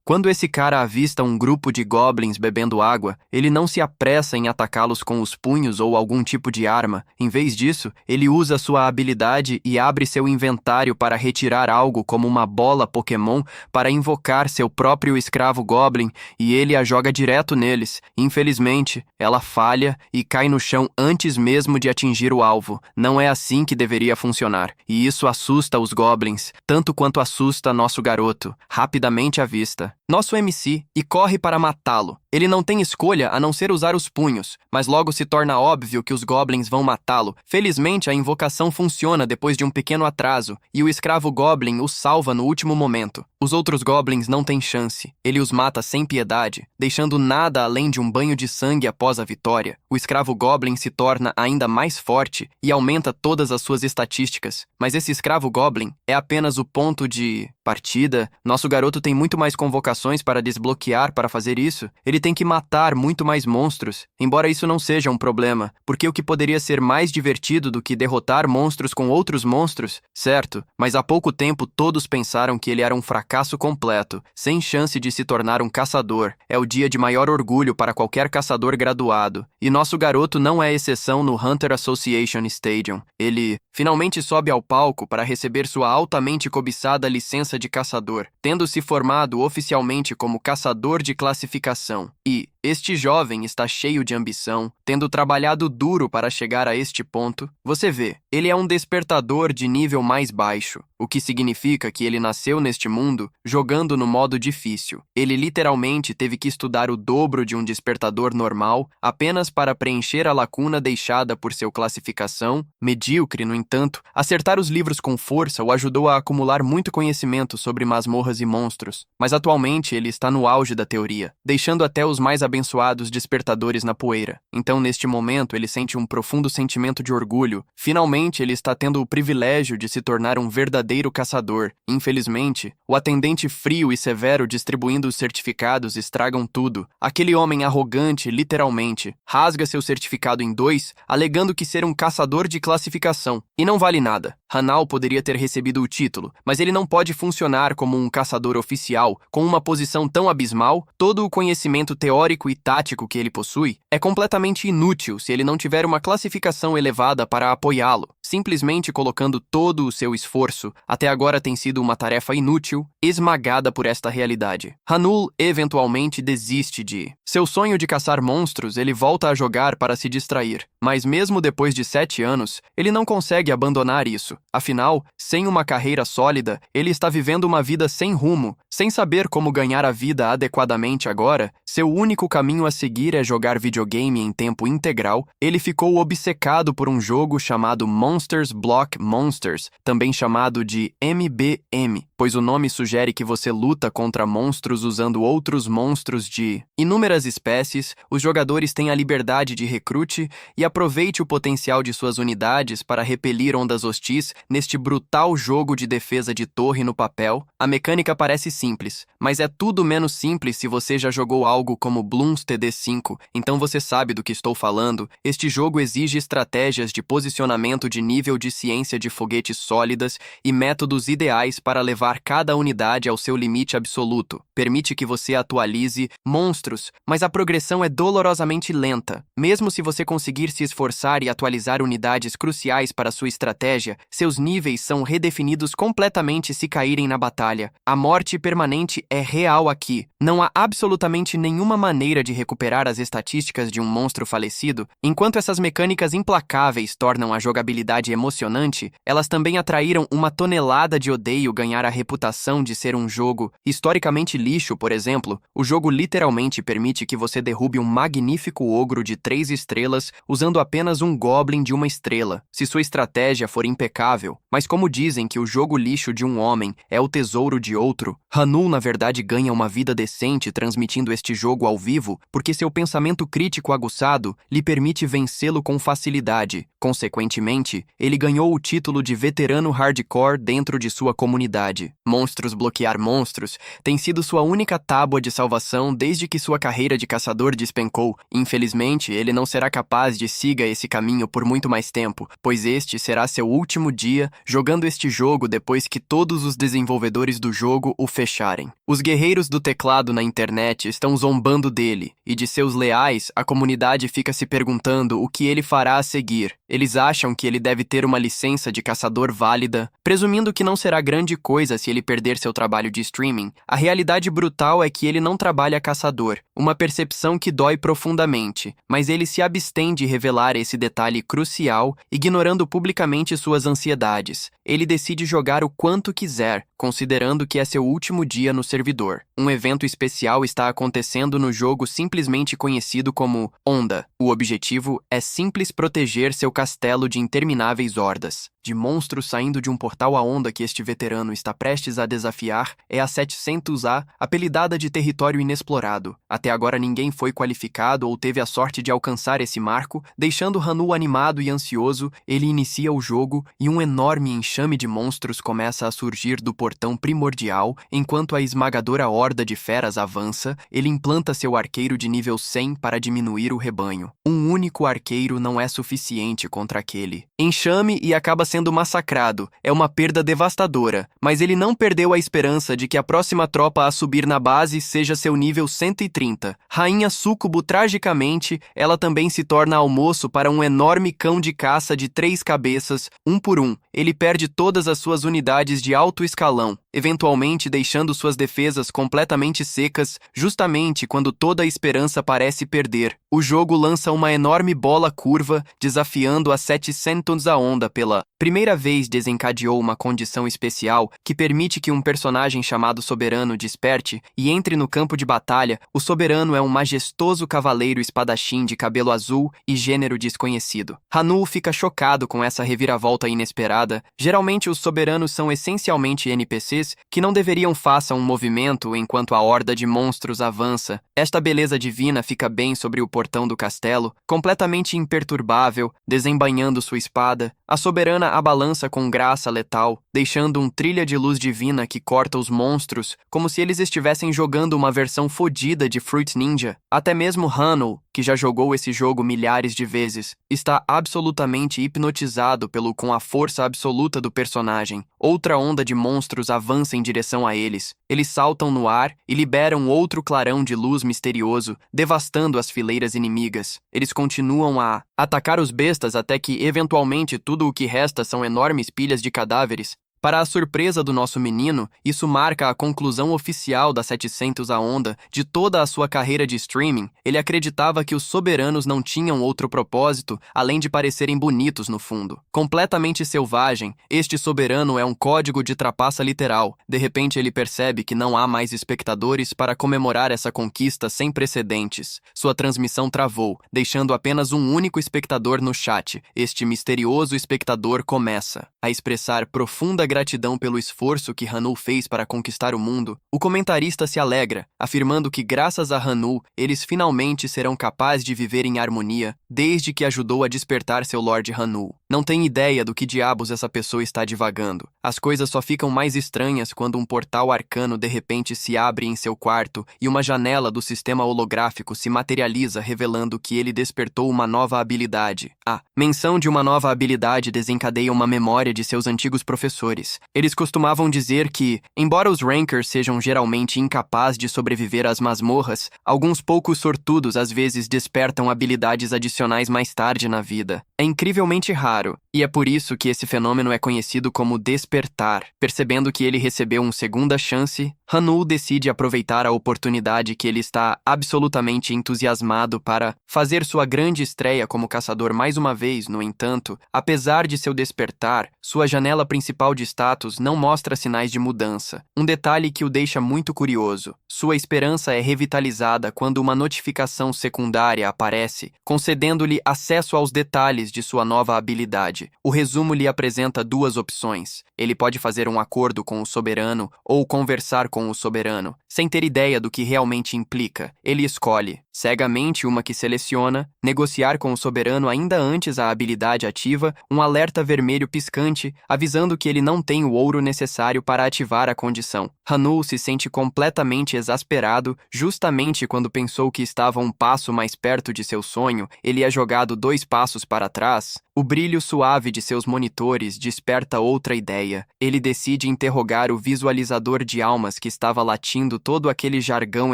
Quando esse cara avista um grupo de goblins bebendo água, ele não se apressa em atacá-los com os punhos ou algum tipo de arma. Em vez disso, ele usa sua habilidade e abre seu inventário para retirar algo como uma bola Pokémon para invocar seu próprio escravo goblin e ele a joga direto neles. Infelizmente, ela falha e cai no chão antes mesmo de atingir o alvo. Não é assim que deveria funcionar, e isso assusta os goblins, tanto quanto assusta nosso garoto, rapidamente à vista. Nosso MC e corre para matá-lo. Ele não tem escolha a não ser usar os punhos, mas logo se torna óbvio que os goblins vão matá-lo. Felizmente, a invocação funciona depois de um pequeno atraso, e o escravo goblin o salva no último momento. Os outros goblins não têm chance. Ele os mata sem piedade, deixando nada além de um banho de sangue após a vitória. O escravo goblin se torna ainda mais forte e aumenta todas as suas estatísticas. Mas esse escravo goblin é apenas o ponto de partida. Nosso garoto tem muito mais convocações para desbloquear para fazer isso. Ele tem que matar muito mais monstros, embora isso não seja um problema, porque o que poderia ser mais divertido do que derrotar monstros com outros monstros, certo, mas há pouco tempo todos pensaram que ele era um fracasso completo, sem chance de se tornar um caçador. É o dia de maior orgulho para qualquer caçador graduado, e nosso garoto não é exceção no Hunter Association Stadium. Ele finalmente sobe ao palco para receber sua altamente cobiçada licença de caçador, tendo se formado oficialmente como caçador de classificação. E este jovem está cheio de ambição, tendo trabalhado duro para chegar a este ponto. Você vê, ele é um despertador de nível mais baixo, o que significa que ele nasceu neste mundo jogando no modo difícil. Ele literalmente teve que estudar o dobro de um despertador normal apenas para preencher a lacuna deixada por seu classificação medíocre. No entanto, acertar os livros com força o ajudou a acumular muito conhecimento sobre masmorras e monstros, mas atualmente ele está no auge da teoria, deixando até os mais abençoados despertadores na poeira. Então, neste momento, ele sente um profundo sentimento de orgulho. Finalmente, ele está tendo o privilégio de se tornar um verdadeiro caçador. Infelizmente, o atendente frio e severo distribuindo os certificados estragam tudo. Aquele homem arrogante, literalmente, rasga seu certificado em dois, alegando que ser um caçador de classificação. E não vale nada. Hanal poderia ter recebido o título, mas ele não pode funcionar como um caçador oficial, com uma posição tão abismal. Todo o conhecimento teórico e tático que ele possui é completamente inútil se ele não tiver uma classificação elevada para apoiá-lo. Simplesmente colocando todo o seu esforço, até agora tem sido uma tarefa inútil, esmagada por esta realidade. Hanul eventualmente desiste de seu sonho de caçar monstros. Ele volta a jogar para se distrair, mas mesmo depois de 7 anos, ele não consegue abandonar isso. Afinal, sem uma carreira sólida, ele está vivendo uma vida sem rumo, sem saber como ganhar a vida adequadamente agora. Seu único caminho a seguir é jogar videogame em tempo integral. Ele ficou obcecado por um jogo chamado Monsters Block Monsters, também chamado de MBM, pois o nome sugere que você luta contra monstros usando outros monstros de inúmeras espécies. Os jogadores têm a liberdade de recrute e aproveite o potencial de suas unidades para repelir ondas hostis neste brutal jogo de defesa de torre no papel. A mecânica parece simples, mas é tudo menos simples se você já jogou algo como Bloons TD5, então você sabe do que estou falando. Este jogo exige estratégias de posicionamento de nível de ciência de foguetes sólidas e métodos ideais para levar cada unidade ao seu limite absoluto. Permite que você atualize monstros, mas a progressão é dolorosamente lenta. Mesmo se você conseguir se esforçar e atualizar unidades cruciais para sua estratégia, seus níveis são redefinidos completamente se caírem na batalha. A morte permanente é real aqui. Não há absolutamente nenhuma maneira de recuperar as estatísticas de um monstro falecido. Enquanto essas mecânicas implacáveis tornam a jogabilidade emocionante, elas também atraíram uma tonelada de odeio ganhar a reputação de ser um jogo historicamente lixo. Por exemplo, o jogo literalmente permite que você derrube um magnífico ogro de 3 estrelas usando apenas um goblin de 1 estrela, se sua estratégia for impecável. Mas como dizem que o jogo lixo de um homem é o tesouro de outro, Hanul na verdade ganha uma vida decente transmitindo este jogo ao vivo porque seu pensamento crítico aguçado lhe permite vencê-lo com facilidade. Consequentemente, ele ganhou o título de veterano hardcore dentro de sua comunidade. Monstros bloquear monstros tem sido sua única tábua de salvação desde que sua carreira de caçador despencou. Infelizmente, ele não será capaz de seguir esse caminho por muito mais tempo, pois este será seu último dia jogando este jogo depois que todos os desenvolvedores do jogo o fecharem. Os guerreiros do teclado na internet estão zombando dele, e de seus leais, a comunidade fica se perguntando o que ele fará a seguir. Eles acham que ele deve ter uma licença de caçador válida, presumindo que não será grande coisa se ele perder seu trabalho de streaming. A realidade brutal é que ele não trabalha caçador, uma percepção que dói profundamente, mas ele se abstém de revelar esse detalhe crucial, ignorando publicamente suas ansiedades. Ele decide jogar o quanto quiser, considerando que é seu último dia no servidor. Um evento especial está acontecendo no jogo simplesmente conhecido como Onda. O objetivo é simples proteger seu castelo de intermináveis hordas de monstros saindo de um portal. A onda que este veterano está prestes a desafiar é a 700A, apelidada de território inexplorado. Até agora ninguém foi qualificado ou teve a sorte de alcançar esse marco, deixando Hanu animado e ansioso. Ele inicia o jogo e um enorme enxame de monstros começa a surgir do portão primordial. Enquanto a esmagadora horda de feras avança, ele implanta seu arqueiro de nível 100 para diminuir o rebanho. Um único arqueiro não é suficiente contra aquele enxame e acaba sendo massacrado. É uma perda devastadora, mas ele não perdeu a esperança de que a próxima tropa a subir na base seja seu nível 130. Rainha Sucubo, tragicamente, ela também se torna almoço para um enorme cão de caça de 3 cabeças, um por um. Ele perde todas as suas unidades de alto escalão, eventualmente deixando suas defesas completamente secas, justamente quando toda a esperança parece perder. O jogo lança uma enorme bola curva, desafiando a 700 a onda. Pela primeira vez desencadeou uma condição especial que permite que um personagem chamado Soberano desperte e entre no campo de batalha. O Soberano é um majestoso cavaleiro espadachim de cabelo azul e gênero desconhecido. Hanu fica chocado com essa reviravolta inesperada. Geralmente os soberanos são essencialmente NPCs que não deveriam fazer um movimento enquanto a horda de monstros avança. Esta beleza divina fica bem sobre o portão do castelo, completamente imperturbável, desembainhando sua espada. A soberana a balança com graça letal, deixando um trilha de luz divina que corta os monstros, como se eles estivessem jogando uma versão fodida de Fruit Ninja. Até mesmo Hanu, que já jogou esse jogo milhares de vezes, está absolutamente hipnotizado com a força absoluta do personagem. Outra onda de monstros avança em direção a eles. Eles saltam no ar e liberam outro clarão de luz misterioso, devastando as fileiras inimigas. Eles continuam a atacar os bestas até que, eventualmente, tudo o que resta são enormes pilhas de cadáveres. Para a surpresa do nosso menino, isso marca a conclusão oficial da 700 a onda de toda a sua carreira de streaming. Ele acreditava que os soberanos não tinham outro propósito além de parecerem bonitos no fundo. Completamente selvagem, este soberano é um código de trapaça literal. De repente ele percebe que não há mais espectadores para comemorar essa conquista sem precedentes. Sua transmissão travou, deixando apenas um único espectador no chat. Este misterioso espectador começa a expressar profunda gratidão pelo esforço que Hanu fez para conquistar o mundo. O comentarista se alegra, afirmando que graças a Hanu, eles finalmente serão capazes de viver em harmonia, desde que ajudou a despertar seu Lord Hanu. Não tem ideia do que diabos essa pessoa está divagando. As coisas só ficam mais estranhas quando um portal arcano de repente se abre em seu quarto e uma janela do sistema holográfico se materializa, revelando que ele despertou uma nova habilidade. A menção de uma nova habilidade desencadeia uma memória de seus antigos professores. Eles costumavam dizer que, embora os Rankers sejam geralmente incapazes de sobreviver às masmorras, alguns poucos sortudos às vezes despertam habilidades adicionais mais tarde na vida. É incrivelmente raro, e é por isso que esse fenômeno é conhecido como despertar. Percebendo que ele recebeu uma segunda chance, Hanu decide aproveitar a oportunidade que ele está absolutamente entusiasmado para fazer sua grande estreia como caçador mais uma vez. No entanto, apesar de seu despertar, sua janela principal de status não mostra sinais de mudança. Um detalhe que o deixa muito curioso. Sua esperança é revitalizada quando uma notificação secundária aparece, concedendo-lhe acesso aos detalhes de sua nova habilidade. O resumo lhe apresenta duas opções. Ele pode fazer um acordo com o soberano ou conversar com o soberano, sem ter ideia do que realmente implica. Ele escolhe, cegamente, uma que seleciona, negociar com o soberano ainda antes a habilidade ativa, um alerta vermelho piscante, avisando que ele não tem o ouro necessário para ativar a condição. Hanul se sente completamente exasperado, justamente quando pensou que estava um passo mais perto de seu sonho, ele é jogado 2 passos para trás. O brilho suave de seus monitores desperta outra ideia. Ele decide interrogar o visualizador de almas que estava latindo todo aquele jargão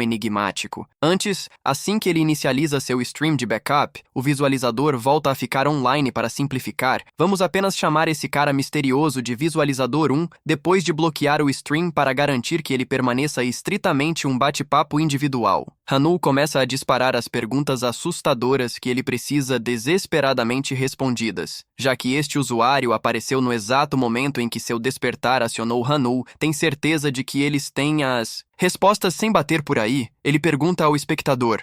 enigmático. Antes, assim que ele inicializa seu stream de backup, o visualizador volta a ficar online para simplificar. Vamos apenas chamar esse cara misterioso de Visualizador 1, depois de bloquear o stream para garantir que ele permaneça estritamente um bate-papo individual. Hanul começa a disparar as perguntas assustadoras que ele precisa desesperadamente respondidas. Já que este usuário apareceu no exato momento em que seu despertar acionou Hanul, tem certeza de que eles têm as respostas sem bater por aí. Ele pergunta ao espectador,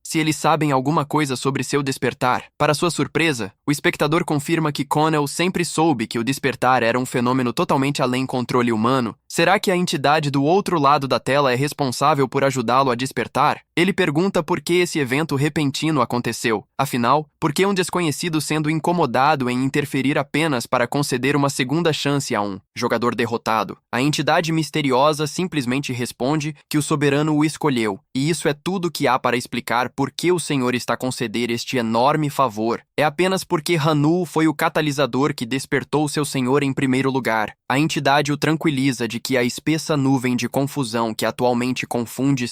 se eles sabem alguma coisa sobre seu despertar. Para sua surpresa, o espectador confirma que Connell sempre soube que o despertar era um fenômeno totalmente além controle humano. Será que a entidade do outro lado da tela é responsável por ajudá-lo a despertar? Ele pergunta por que esse evento repentino aconteceu. Afinal, por que um desconhecido sendo incomodado em interferir apenas para conceder uma segunda chance a um jogador derrotado? A entidade misteriosa simplesmente responde que o soberano o escolheu, e isso é tudo que há para explicar por que o Senhor está a conceder este enorme favor. É apenas porque Hanul foi o catalisador que despertou seu Senhor em primeiro lugar. A entidade o tranquiliza de que a espessa nuvem de confusão que atualmente confunde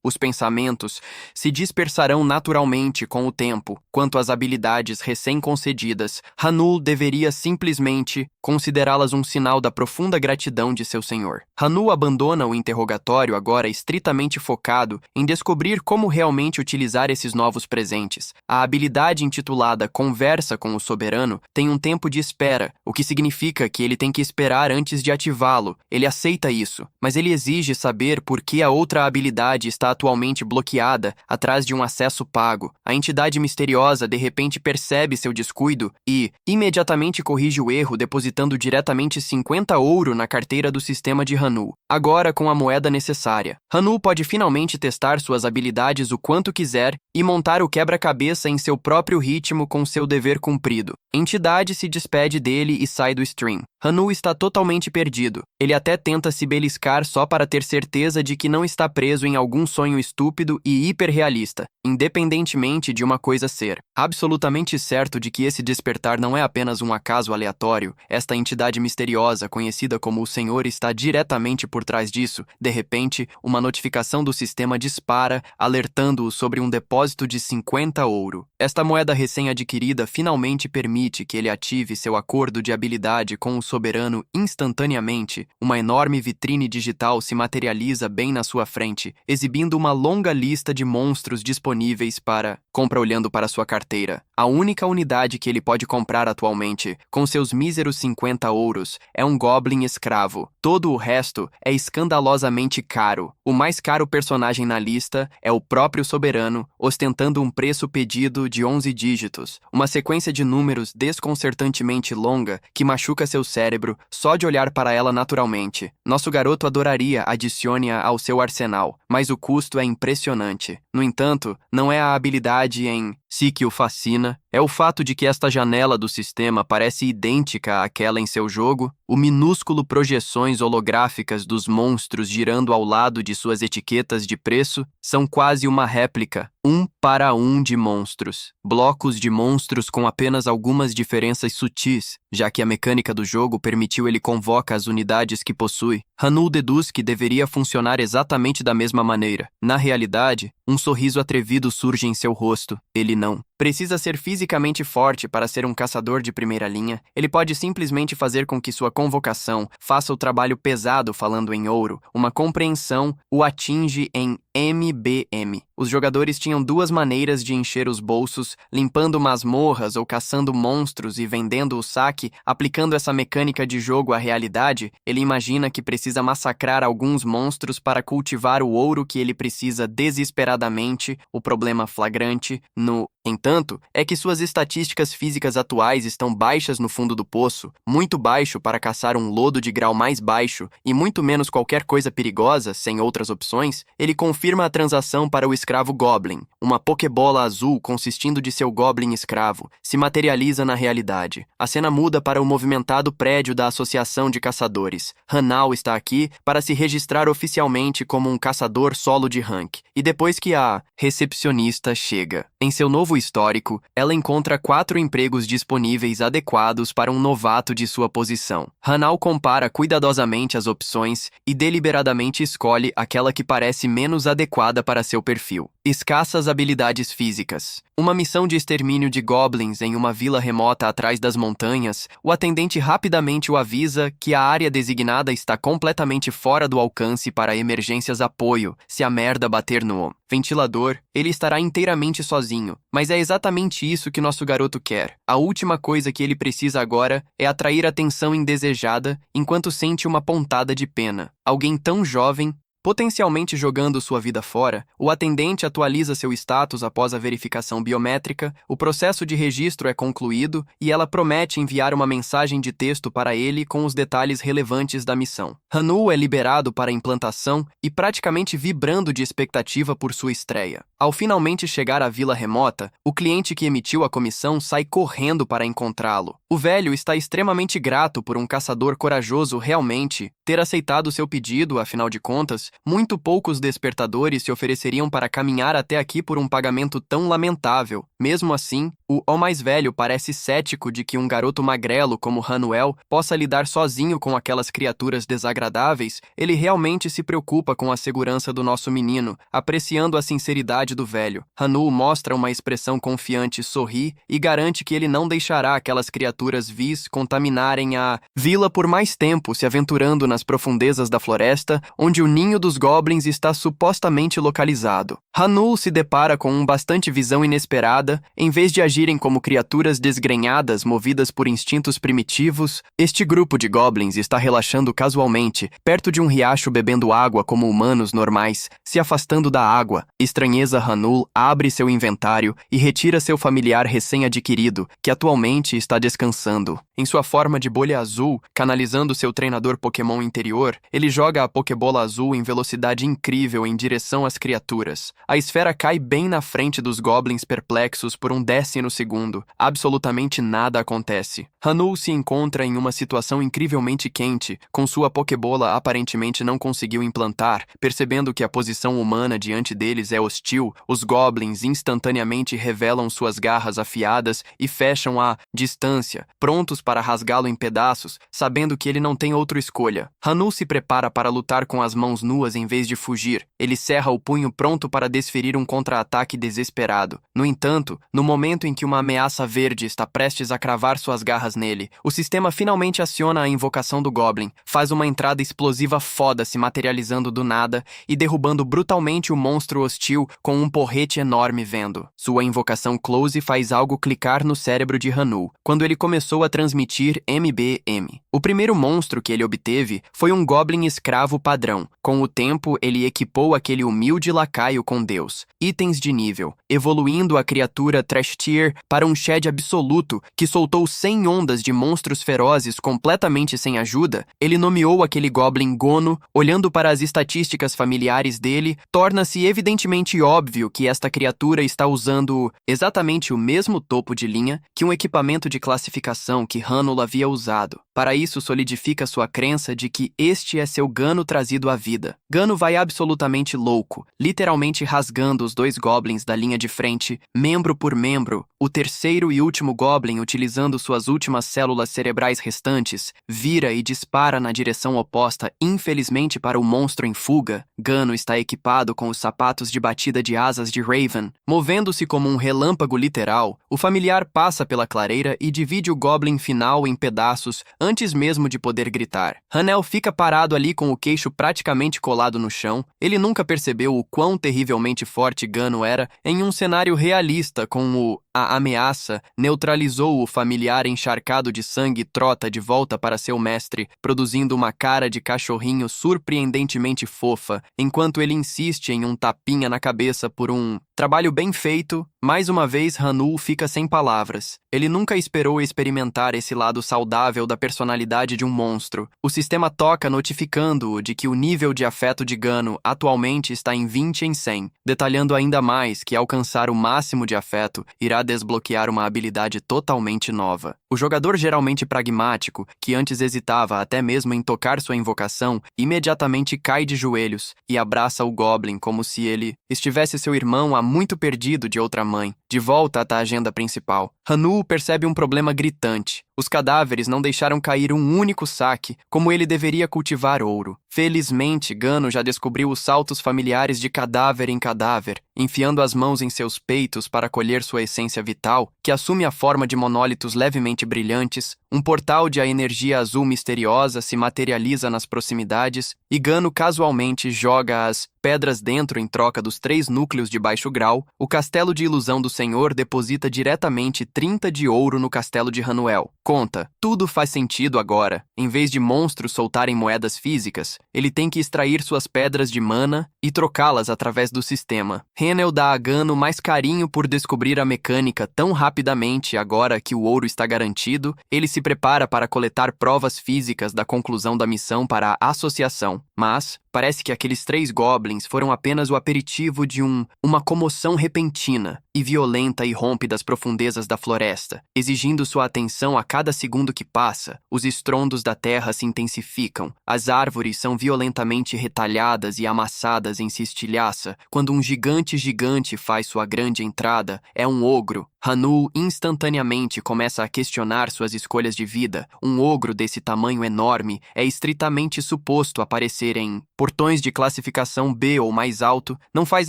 os pensamentos, se dispersarão naturalmente com o tempo. Quanto às habilidades recém-concedidas, Hanul deveria simplesmente considerá-las um sinal da profunda gratidão de seu Senhor. Hanul abandona o interrogatório agora estritamente focado em descobrir como realmente utilizar esses novos presentes. A habilidade intitulada Conversa com o Soberano tem um tempo de espera, o que significa que ele tem que esperar antes de ativá-lo. Ele aceita isso, mas ele exige saber por que a outra habilidade está atualmente bloqueada atrás de um acesso pago. A entidade misteriosa de repente percebe seu descuido e imediatamente corrige o erro, depositando diretamente 50 ouro na carteira do sistema de Hanul. Agora, com a moeda necessária, Hanul pode finalmente testar suas habilidades o quanto quiser e montar o quebra-cabeça em seu próprio ritmo com seu dever cumprido. A entidade se despede dele e sai do stream. Hanul está totalmente perdido. Ele até tenta se beliscar só para ter certeza de que não está preso em algum sonho estúpido e hiperrealista, independentemente de uma coisa ser absolutamente certo de que esse despertar não é apenas um acaso aleatório. Esta entidade misteriosa, conhecida como o Senhor, está diretamente por trás disso. De repente, uma notificação do sistema dispara, alertando-o sobre um depósito de 50 ouro. Esta moeda recém-adquirida finalmente permite que ele ative seu acordo de habilidade com o soberano instantaneamente. Uma enorme vitrine digital se materializa bem na sua frente, exibindo uma longa lista de monstros disponíveis para compra olhando para sua carteira. A única unidade que ele pode comprar atualmente, com seus míseros 50 ouros, é um Goblin escravo. Todo o resto é escandalosamente caro. O mais caro personagem na lista é o próprio soberano, ostentando um preço pedido de 11 dígitos, uma sequência de números desconcertantemente longa que machuca seu cérebro só de olhar para ela naturalmente. Nosso garoto adoraria adicione-a ao seu arsenal, mas o custo é impressionante. No entanto, não é a habilidade em si que o fascina, é o fato de que esta janela do sistema parece idêntica àquela em seu jogo. O minúsculo projeções holográficas dos monstros girando ao lado de suas etiquetas de preço são quase uma réplica, 1 para 1 de monstros. Blocos de monstros com apenas algumas diferenças sutis, já que a mecânica do jogo permitiu ele convoca as unidades que possui. Hanul deduz que deveria funcionar exatamente da mesma maneira. Na realidade, um sorriso atrevido surge em seu rosto. Ele não precisa ser fisicamente forte para ser um caçador de primeira linha. Ele pode simplesmente fazer com que sua convocação faça o trabalho pesado falando em ouro. Uma compreensão o atinge em MBM. Os jogadores tinham 2 maneiras de encher os bolsos, limpando masmorras ou caçando monstros e vendendo o saque. Aplicando essa mecânica de jogo à realidade, ele imagina que precisa massacrar alguns monstros para cultivar o ouro que ele precisa desesperadamente. O problema flagrante no entanto, entanto, é que suas estatísticas físicas atuais estão baixas no fundo do poço, muito baixo para caçar um lodo de grau mais baixo e muito menos qualquer coisa perigosa, sem outras opções. Ele confirma a transação para o escravo Goblin. Uma Pokébola azul consistindo de seu Goblin escravo se materializa na realidade. A cena muda para o movimentado prédio da Associação de Caçadores. Hanau está aqui para se registrar oficialmente como um caçador solo de rank. E depois que a recepcionista chega, em seu novo histórico, ela encontra 4 empregos disponíveis adequados para um novato de sua posição. Hanau compara cuidadosamente as opções e deliberadamente escolhe aquela que parece menos adequada para seu perfil. Escassas habilidades físicas. Uma missão de extermínio de goblins em uma vila remota atrás das montanhas, o atendente rapidamente o avisa que a área designada está completamente fora do alcance para emergências apoio. Se a merda bater no ventilador, ele estará inteiramente sozinho. Mas é exatamente isso que nosso garoto quer. A última coisa que ele precisa agora é atrair atenção indesejada enquanto sente uma pontada de pena. Alguém tão jovem, potencialmente jogando sua vida fora, o atendente atualiza seu status após a verificação biométrica, o processo de registro é concluído e ela promete enviar uma mensagem de texto para ele com os detalhes relevantes da missão. Hanu é liberado para a implantação e praticamente vibrando de expectativa por sua estreia. Ao finalmente chegar à vila remota, o cliente que emitiu a comissão sai correndo para encontrá-lo. O velho está extremamente grato por um caçador corajoso realmente ter aceitado seu pedido, afinal de contas, muito poucos despertadores se ofereceriam para caminhar até aqui por um pagamento tão lamentável. Mesmo assim, o mais velho parece cético de que um garoto magrelo como Hanuel possa lidar sozinho com aquelas criaturas desagradáveis. Ele realmente se preocupa com a segurança do nosso menino, apreciando a sinceridade do velho. Hanu mostra uma expressão confiante, sorri e garante que ele não deixará aquelas criaturas vis contaminarem a vila por mais tempo, se aventurando nas profundezas da floresta, onde o ninho dos goblins está supostamente localizado. Hanu se depara com bastante visão inesperada. Em vez de agirem como criaturas desgrenhadas movidas por instintos primitivos, este grupo de goblins está relaxando casualmente, perto de um riacho bebendo água como humanos normais, se afastando da água. Estranheza, Hanu abre seu inventário e retira seu familiar recém-adquirido, que atualmente está descansando. Em sua forma de bolha azul, canalizando seu treinador Pokémon interior, ele joga a Pokébola azul em velocidade incrível em direção às criaturas. A esfera cai bem na frente dos goblins perplexos por um décimo segundo. Absolutamente nada acontece. Hanu se encontra em uma situação incrivelmente quente, com sua Pokébola aparentemente não conseguiu implantar. Percebendo que a posição humana diante deles é hostil, os goblins instantaneamente revelam suas garras afiadas e fecham a distância, prontos para rasgá-lo em pedaços, sabendo que ele não tem outra escolha. Hanu se prepara para lutar com as mãos nuas em vez de fugir. Ele cerra o punho pronto para desferir um contra-ataque desesperado. No entanto, no momento em que uma ameaça verde está prestes a cravar suas garras nele, o sistema finalmente aciona a invocação do Goblin, faz uma entrada explosiva foda se materializando do nada e derrubando brutalmente o monstro hostil com um porrete enorme vendo. Sua invocação Close faz algo clicar no cérebro de Hanu, quando ele começou a transmitir MBM. O primeiro monstro que ele obteve foi um Goblin escravo padrão. Com o tempo, ele equipou aquele humilde lacaio com Deus, itens de nível, evoluindo a criatura Trash Tier para um Shed absoluto que soltou 100 ondas de monstros ferozes completamente sem ajuda. Ele nomeou aquele Goblin Gono. Olhando para as estatísticas familiares dele, torna-se evidentemente óbvio que esta criatura está usando exatamente o mesmo topo de linha que um equipamento de classificação que Hanu havia usado. Para isso, solidifica sua crença de que este é seu Gano trazido à vida. Gano vai absolutamente louco, literalmente rasgando os 2 goblins da linha de frente, membro por membro. O terceiro e último goblin, utilizando suas últimas células cerebrais restantes, vira e dispara na direção oposta, infelizmente para o monstro em fuga. Gano está equipado com os sapatos de batida de asas de Raven. Movendo-se como um relâmpago literal, o familiar passa pela clareira e divide o goblin final em pedaços antes mesmo de poder gritar. Hanel fica parado ali com o queixo praticamente colado no chão. Ele nunca percebeu o quão terrivelmente forte Gano era em um cenário realista com o A ameaça neutralizou o familiar encharcado de sangue e trota de volta para seu mestre, produzindo uma cara de cachorrinho surpreendentemente fofa, enquanto ele insiste em um tapinha na cabeça por um trabalho bem feito. Mais uma vez, Hanul fica sem palavras. Ele nunca esperou experimentar esse lado saudável da personalidade de um monstro. O sistema toca notificando-o de que o nível de afeto de Gano atualmente está em 20 em 100, detalhando ainda mais que alcançar o máximo de afeto irá desbloquear uma habilidade totalmente nova. O jogador geralmente pragmático, que antes hesitava até mesmo em tocar sua invocação, imediatamente cai de joelhos e abraça o Goblin como se ele estivesse seu irmão há muito perdido de outra mãe. De volta à agenda principal, Hanul percebe um problema gritante. Os cadáveres não deixaram cair um único saque, como ele deveria cultivar ouro. Felizmente, Gano já descobriu os saltos familiares de cadáver em cadáver, enfiando as mãos em seus peitos para colher sua essência vital, que assume a forma de monólitos levemente brilhantes. Um portal de energia azul misteriosa se materializa nas proximidades e Gano casualmente joga as pedras dentro em troca dos 3 núcleos de baixo grau. O castelo de ilusão do Senhor deposita diretamente 30 de ouro no castelo de Hanuel. Conta, tudo faz sentido agora. Em vez de monstros soltarem moedas físicas, ele tem que extrair suas pedras de mana e trocá-las através do sistema. Henel dá a Gano mais carinho por descobrir a mecânica tão rapidamente agora que o ouro está garantido. Ele se prepara para coletar provas físicas da conclusão da missão para a associação, mas parece que aqueles 3 goblins foram apenas o aperitivo de uma comoção repentina e violenta irrompe das profundezas da floresta, exigindo sua atenção a cada segundo que passa. Os estrondos da terra se intensificam, as árvores são violentamente retalhadas e amassadas em estilhaça, quando um gigante faz sua grande entrada. É um ogro. Hanul instantaneamente começa a questionar suas escolhas de vida. Um ogro desse tamanho enorme é estritamente suposto aparecer em portões de classificação B ou mais alto. Não faz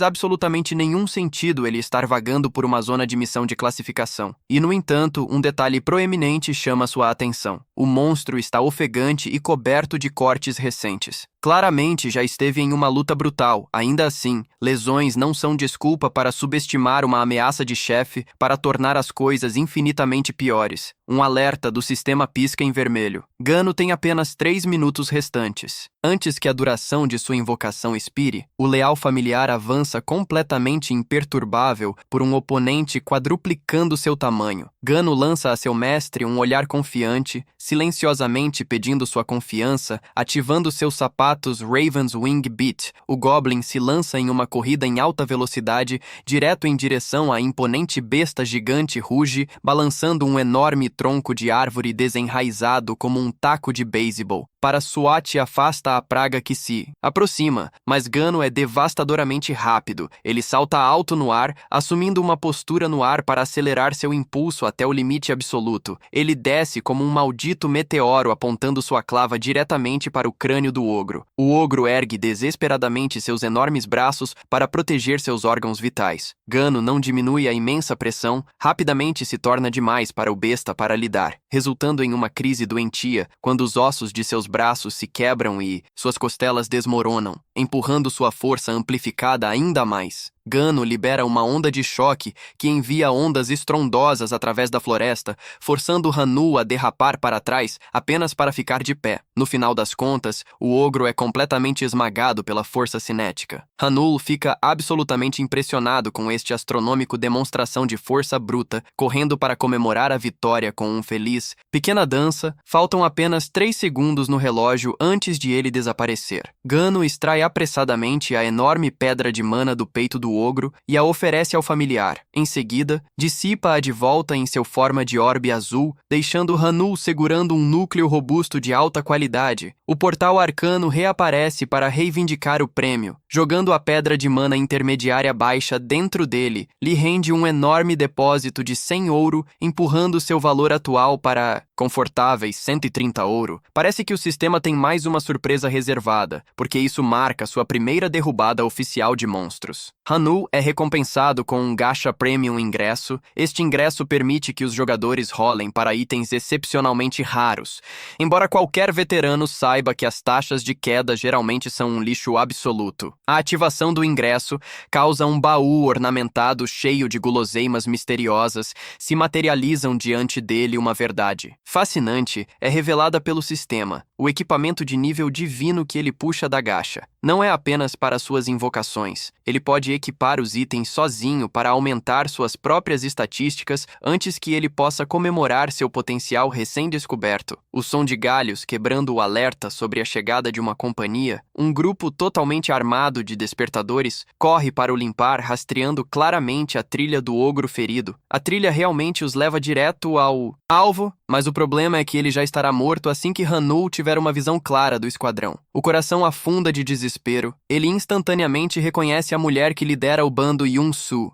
absolutamente nenhum sentido ele estar vagando por uma zona de missão de classificação. E, no entanto, um detalhe proeminente chama sua atenção. O monstro está ofegante e coberto de cortes recentes. Claramente já esteve em uma luta brutal. Ainda assim, lesões não são desculpa para subestimar uma ameaça de chefe para tornar as coisas infinitamente piores. Um alerta do sistema pisca em vermelho. Gano tem apenas 3 minutos restantes. Antes que a duração de sua invocação expire, o leal familiar avança completamente imperturbável por um oponente quadruplicando seu tamanho. Gano lança a seu mestre um olhar confiante, silenciosamente pedindo sua confiança, ativando seus sapatos Raven's Wing Beat. O Goblin se lança em uma corrida em alta velocidade, direto em direção à imponente besta gigante ruge, balançando um enorme tronco de árvore desenraizado como um taco de beisebol. Para SWAT afasta a praga que se aproxima, mas Gano é devastadoramente rápido. Ele salta alto no ar, assumindo uma postura no ar para acelerar seu impulso até o limite absoluto. Ele desce como um maldito meteoro apontando sua clava diretamente para o crânio do ogro. O ogro ergue desesperadamente seus enormes braços para proteger seus órgãos vitais. Gano não diminui a imensa pressão, rapidamente se torna demais para o besta para lidar, resultando em uma crise doentia quando os ossos de seus braços se quebram e suas costelas desmoronam, empurrando sua força amplificada ainda mais. Gano libera uma onda de choque que envia ondas estrondosas através da floresta, forçando Hanul a derrapar para trás apenas para ficar de pé. No final das contas, o ogro é completamente esmagado pela força cinética. Hanul fica absolutamente impressionado com este astronômico demonstração de força bruta, correndo para comemorar a vitória com um feliz pequena dança. Faltam apenas 3 segundos no relógio antes de ele desaparecer. Gano extrai apressadamente a enorme pedra de mana do peito do ogro e a oferece ao familiar. Em seguida, dissipa-a de volta em seu forma de orbe azul, deixando Hanul segurando um núcleo robusto de alta qualidade. O portal arcano reaparece para reivindicar o prêmio. Jogando a pedra de mana intermediária baixa dentro dele, lhe rende um enorme depósito de 100 ouro, empurrando seu valor atual para confortáveis 130 ouro. Parece que o sistema tem mais uma surpresa reservada, porque isso marca sua primeira derrubada oficial de monstros. Hanul é recompensado com um gacha premium ingresso. Este ingresso permite que os jogadores rolem para itens excepcionalmente raros, embora qualquer veterano saiba que as taxas de queda geralmente são um lixo absoluto. A ativação do ingresso causa um baú ornamentado cheio de guloseimas misteriosas, se materializam diante dele uma verdade. Fascinante é revelada pelo sistema, o equipamento de nível divino que ele puxa da gacha. Não é apenas para suas invocações. Ele pode equipar os itens sozinho para aumentar suas próprias estatísticas antes que ele possa comemorar seu potencial recém-descoberto. O som de galhos quebrando o alerta sobre a chegada de uma companhia, um grupo totalmente armado de despertadores corre para o limpar, rastreando claramente a trilha do ogro ferido. A trilha realmente os leva direto ao alvo, mas o problema é que ele já estará morto assim que Hanul tiver uma visão clara do esquadrão. O coração afunda de desespero. Ele instantaneamente reconhece a mulher que lidera o bando Yun-Su.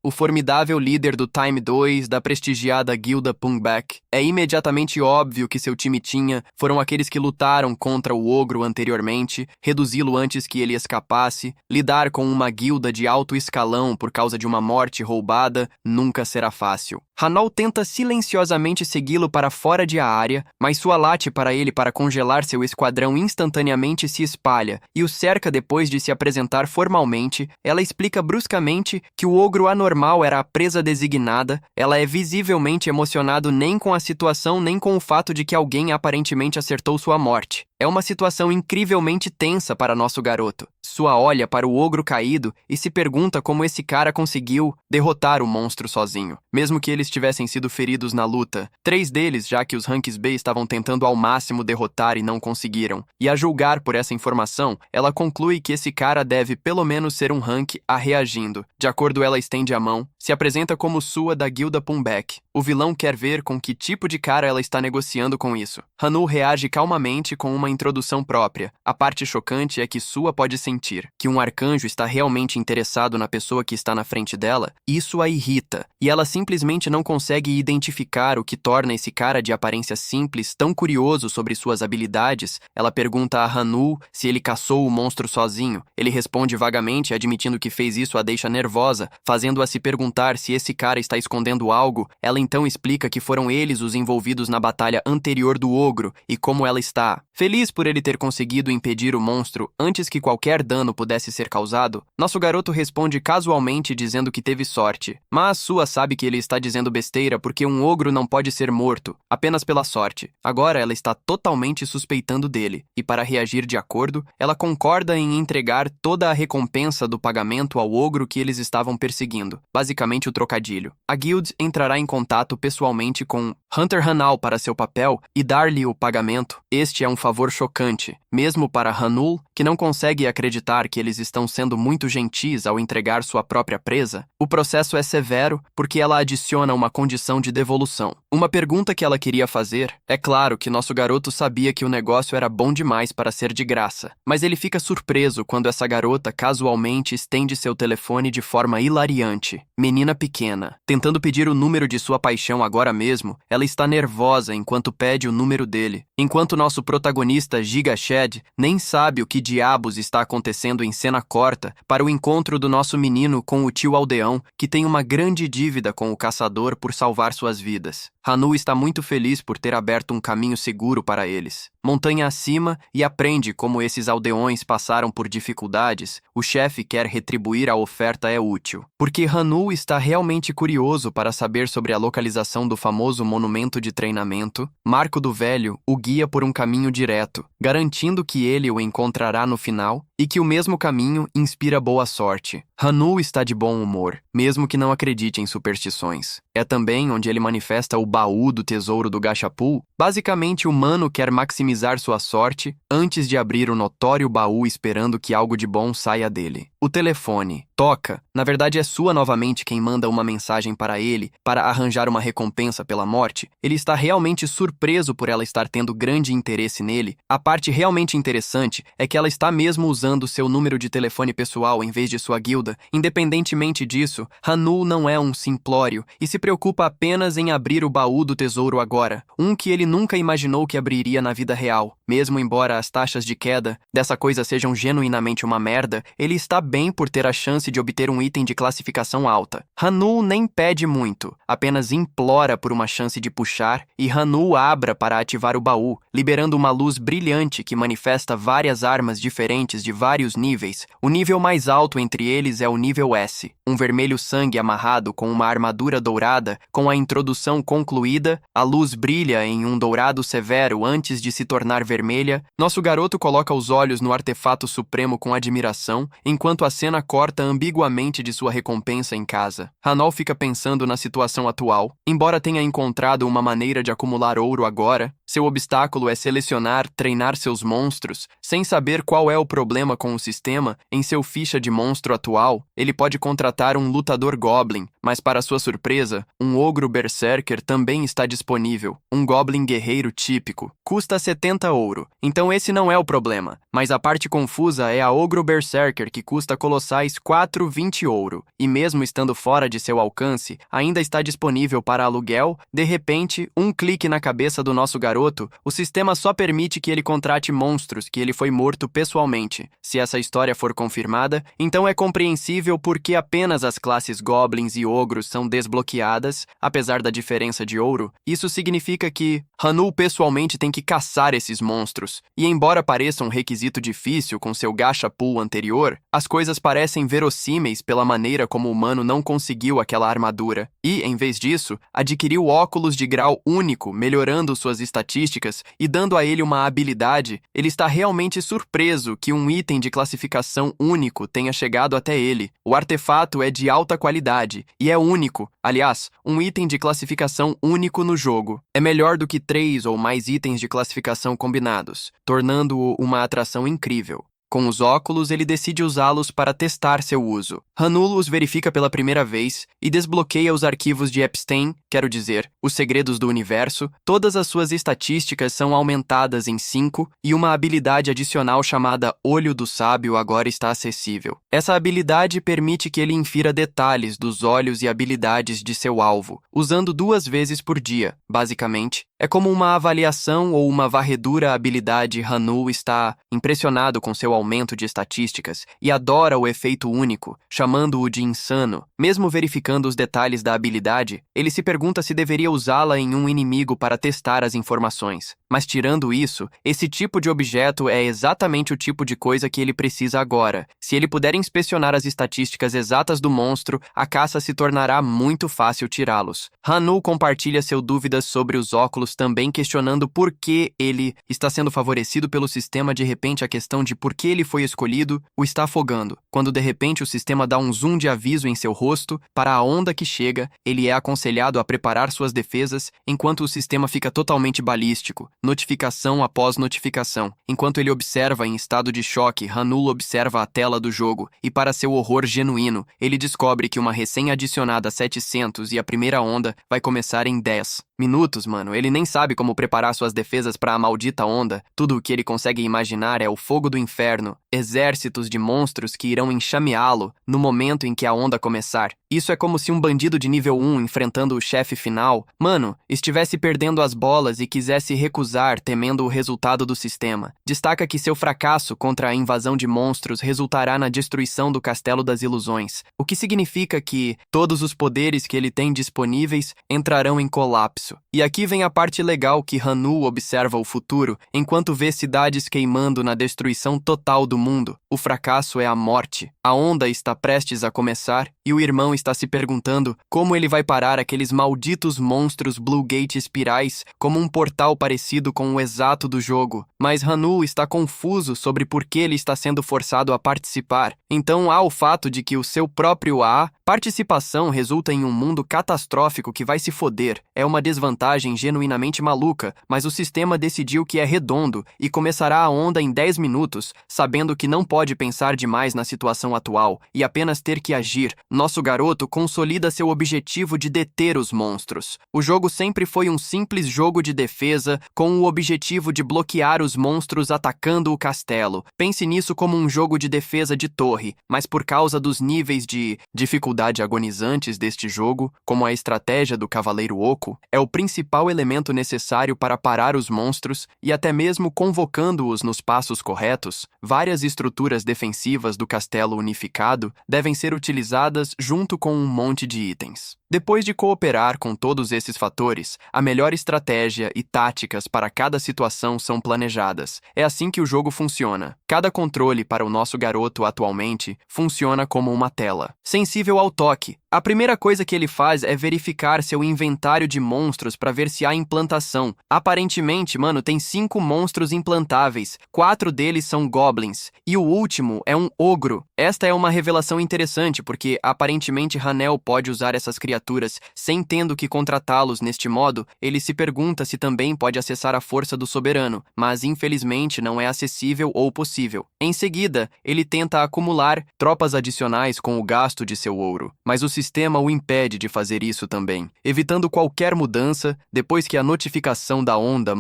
O formidável líder do Time 2 da prestigiada guilda Pungback. É imediatamente óbvio que seu time tinha foram aqueles que lutaram contra o ogro anteriormente, reduzi-lo antes que ele escapasse, lidar com uma guilda de alto escalão por causa de uma morte roubada nunca será fácil. Hanul tenta silenciosamente segui-lo para fora de a área, mas sua late para ele para congelar seu esquadrão instantaneamente se espalha e o cerca depois de se apresentar formalmente. Ela explica bruscamente que o ogro anormal era a presa designada. Ela é visivelmente emocionado nem com a situação nem com o fato de que alguém aparentemente acertou sua morte. É uma situação incrivelmente tensa para nosso garoto. Sua olha para o ogro caído e se pergunta como esse cara conseguiu derrotar o monstro sozinho, mesmo que eles tivessem sido feridos na luta. 3 deles, já que os Ranks B estavam tentando ao máximo derrotar e não conseguiram. E a julgar por essa informação, ela conclui que esse cara deve pelo menos ser um rank A reagindo. De acordo, ela estende a mão, se apresenta como sua da guilda Pungback. O vilão quer ver com que tipo de cara ela está negociando com isso. Hanul reage calmamente com uma introdução própria. A parte chocante é que Sua pode sentir que um arcanjo está realmente interessado na pessoa que está na frente dela. Isso a irrita, e ela simplesmente não consegue identificar o que torna esse cara de aparência simples tão curioso sobre suas habilidades. Ela pergunta a Hanul se ele caçou o monstro sozinho. Ele responde vagamente, admitindo que fez isso a deixa nervosa, fazendo-a se perguntar se esse cara está escondendo algo. Ela então explica que foram eles os envolvidos na batalha anterior do ogro e como ela está feliz por ele ter conseguido impedir o monstro antes que qualquer dano pudesse ser causado. Nosso garoto responde casualmente dizendo que teve sorte, mas Sua sabe que ele está dizendo besteira porque um ogro não pode ser morto, apenas pela sorte. Agora ela está totalmente suspeitando dele, e para reagir de acordo, ela concorda em entregar toda a recompensa do pagamento ao ogro que eles estavam perseguindo, basicamente o trocadilho. A guild entrará em contato pessoalmente com Hunter Hanul para seu papel e dar-lhe o pagamento. Este é um favor chocante, mesmo para Hanul, que não consegue acreditar que eles estão sendo muito gentis ao entregar sua própria presa. O processo é severo porque ela adiciona uma condição de devolução. Uma pergunta que ela queria fazer: é claro que nosso garoto sabia que o negócio era bom demais para ser de graça, mas ele fica surpreso quando essa garota casualmente estende seu telefone de forma hilariante. Menina pequena, tentando pedir o número de sua paixão agora mesmo, ela está nervosa enquanto pede o número dele, enquanto nosso protagonista Giga Shed nem sabe o que diabos está acontecendo em cena corta para o encontro do nosso menino com o tio Aldeão, que tem uma grande dívida com o caçador por salvar suas vidas. Hanul está muito feliz por ter aberto um caminho seguro para eles. Montanha acima, e aprende como esses aldeões passaram por dificuldades. O chefe quer retribuir a oferta é útil, porque Hanul está realmente curioso para saber sobre a localização do famoso monumento de treinamento. Marco do Velho o guia por um caminho direto, garantindo que ele o encontrará no final e que o mesmo caminho inspira boa sorte. Hanul está de bom humor, mesmo que não acredite em superstições. É também onde ele manifesta o baú do tesouro do Gachapul. Basicamente, o humano quer maximizar sua sorte antes de abrir o notório baú esperando que algo de bom saia dele. O telefone toca. Na verdade, é Sua novamente quem manda uma mensagem para ele para arranjar uma recompensa pela morte. Ele está realmente surpreso por ela estar tendo grande interesse nele. A parte realmente interessante é que ela está mesmo usando seu número de telefone pessoal em vez de sua guilda. Independentemente disso, Hanul não é um simplório e se preocupa apenas em abrir o baú do tesouro agora, um que ele nunca imaginou que abriria na vida real. Mesmo embora as taxas de queda dessa coisa sejam genuinamente uma merda, ele está bem por ter a chance de obter um item de classificação alta. Hanul nem pede muito, apenas implora por uma chance de puxar, e Hanul abra para ativar o baú, liberando uma luz brilhante que manifesta várias armas diferentes de vários níveis. O nível mais alto entre eles é o nível S, um vermelho sangue amarrado com uma armadura dourada. Com a introdução concluída, a luz brilha em um dourado severo antes de se tornar vermelha. Nosso garoto coloca os olhos no artefato supremo com admiração, enquanto a cena corta ambiguamente de sua recompensa em casa. Hanol fica pensando na situação atual. Embora tenha encontrado uma maneira de acumular ouro agora, seu obstáculo é selecionar, treinar seus monstros. Sem saber qual é o problema com o sistema, em seu ficha de monstro atual, ele pode contratar um lutador Goblin, mas para sua surpresa, um ogro Berserker também está disponível. Um Goblin guerreiro típico. Custa 70 ouro. Então esse não é o problema. Mas a parte confusa é a ogro Berserker, que custa colossais 4,20 ouro. E mesmo estando fora de seu alcance, ainda está disponível para aluguel. De repente, um clique na cabeça do nosso garoto, o sistema só permite que ele contrate monstros que ele foi morto pessoalmente. Se essa história for confirmada, então é compreensível porque apenas as classes Goblins e ogros são desbloqueadas, apesar da diferença de ouro. Isso significa que Hanul pessoalmente tem que caçar esses monstros. E embora pareça um requisito difícil com seu gacha pool anterior, as coisas parecem verossímeis pela maneira como o humano não conseguiu aquela armadura. E, em vez disso, adquiriu óculos de grau único, melhorando suas estatísticas e dando a ele uma habilidade. Ele está realmente surpreso que um item de classificação único tenha chegado até ele. O artefato é de alta qualidade e é único. Aliás, um item de classificação único no jogo é melhor do que 3 ou mais itens de classificação combinados, tornando-o uma atração incrível. Com os óculos, ele decide usá-los para testar seu uso. Hanul os verifica pela primeira vez e desbloqueia os arquivos de Epstein, quero dizer, os segredos do universo. Todas as suas estatísticas são aumentadas em 5 e uma habilidade adicional chamada Olho do Sábio agora está acessível. Essa habilidade permite que ele infira detalhes dos olhos e habilidades de seu alvo, usando 2 vezes por dia, basicamente. É como uma avaliação ou uma varredura habilidade. Hanul está impressionado com seu aumento de estatísticas e adora o efeito único, chamando-o de insano. Mesmo verificando os detalhes da habilidade, ele se pergunta se deveria usá-la em um inimigo para testar as informações. Mas tirando isso, esse tipo de objeto é exatamente o tipo de coisa que ele precisa agora. Se ele puder inspecionar as estatísticas exatas do monstro, a caça se tornará muito fácil tirá-los. Hanul compartilha suas dúvidas sobre os óculos, também questionando por que ele está sendo favorecido pelo sistema. De repente, a questão de por que ele foi escolhido o está afogando. Quando de repente o sistema dá um zoom de aviso em seu rosto para a onda que chega, ele é aconselhado a preparar suas defesas enquanto o sistema fica totalmente balístico. Notificação após notificação. Enquanto ele observa em estado de choque, Hanul observa a tela do jogo e, para seu horror genuíno, ele descobre que uma recém-adicionada 700 e a primeira onda vai começar em 10 minutos, mano. Ele nem sabe como preparar suas defesas para a maldita onda. Tudo o que ele consegue imaginar é o fogo do inferno, exércitos de monstros que irão enxameá-lo no momento em que a onda começar. Isso é como se um bandido de nível 1 enfrentando o chefe final, mano, estivesse perdendo as bolas e quisesse recusar temendo o resultado do sistema. Destaca que seu fracasso contra a invasão de monstros resultará na destruição do Castelo das Ilusões, o que significa que todos os poderes que ele tem disponíveis entrarão em colapso. E aqui vem a parte legal que Hanul observa o futuro, enquanto vê cidades queimando na destruição total do mundo. O fracasso é a morte. A onda está prestes a começar e o irmão está se perguntando como ele vai parar aqueles malditos monstros Blue Gate espirais como um portal parecido com o exato do jogo. Mas Hanul está confuso sobre por que ele está sendo forçado a participar. Então há o fato de que o seu próprio participação resulta em um mundo catastrófico que vai se foder. É uma desvantagem genuinamente maluca, mas o sistema decidiu que é redondo e começará a onda em 10 minutos, sabendo que não pode pensar demais na situação atual e apenas ter que agir. Nosso garoto consolida seu objetivo de deter os monstros. O jogo sempre foi um simples jogo de defesa com o objetivo de bloquear os monstros atacando o castelo. Pense nisso como um jogo de defesa de torre, mas por causa dos níveis de dificuldade agonizantes deste jogo, como a estratégia do Cavaleiro Oco, é o principal elemento necessário para parar os monstros e até mesmo convocando-os nos passos corretos. Várias estruturas defensivas do castelo unificado devem ser utilizadas junto com um monte de itens. Depois de cooperar com todos esses fatores, a melhor estratégia e táticas para cada situação são planejadas. É assim que o jogo funciona. Cada controle para o nosso garoto atualmente funciona como uma tela, sensível ao toque. A primeira coisa que ele faz é verificar seu inventário de monstros para ver se há implantação. Aparentemente, tem 5 monstros implantáveis. 4 deles são goblins. E o último é um ogro. Esta é uma revelação interessante, porque aparentemente Hanel pode usar essas criaturas sem tendo que contratá-los. Neste modo, ele se pergunta se também pode acessar a força do soberano, mas infelizmente não é acessível ou possível. Em seguida, ele tenta acumular tropas adicionais com o gasto de seu ouro, mas o sistema o impede de fazer isso também, evitando qualquer mudança depois que a notificação da onda,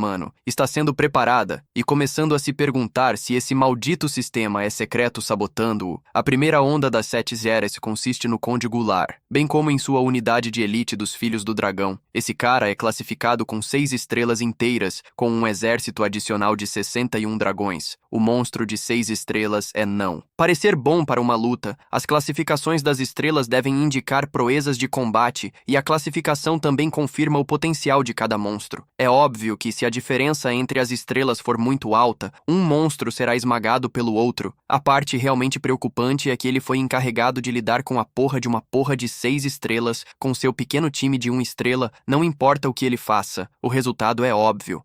está sendo preparada e começando a se perguntar se esse maldito sistema é secreto sabotando-o. A primeira onda das 7 Zeres consiste no Conde Goulart, bem como em sua unidade de elite dos Filhos do Dragão. Esse cara é classificado com 6 estrelas inteiras, com um exército adicional de 61 dragões. O monstro de 6 estrelas é não. Parecer bom para uma luta, as classificações das estrelas devem indicar proezas de combate e a classificação também confirma o potencial de cada monstro. É óbvio que se a diferença entre as estrelas for muito alta, um monstro será esmagado pelo outro. A parte realmente preocupante é que ele foi encarregado de lidar com a porra de uma porra de 6 estrelas com seu pequeno time de 1 estrela, não importa o que ele faça. O resultado é óbvio.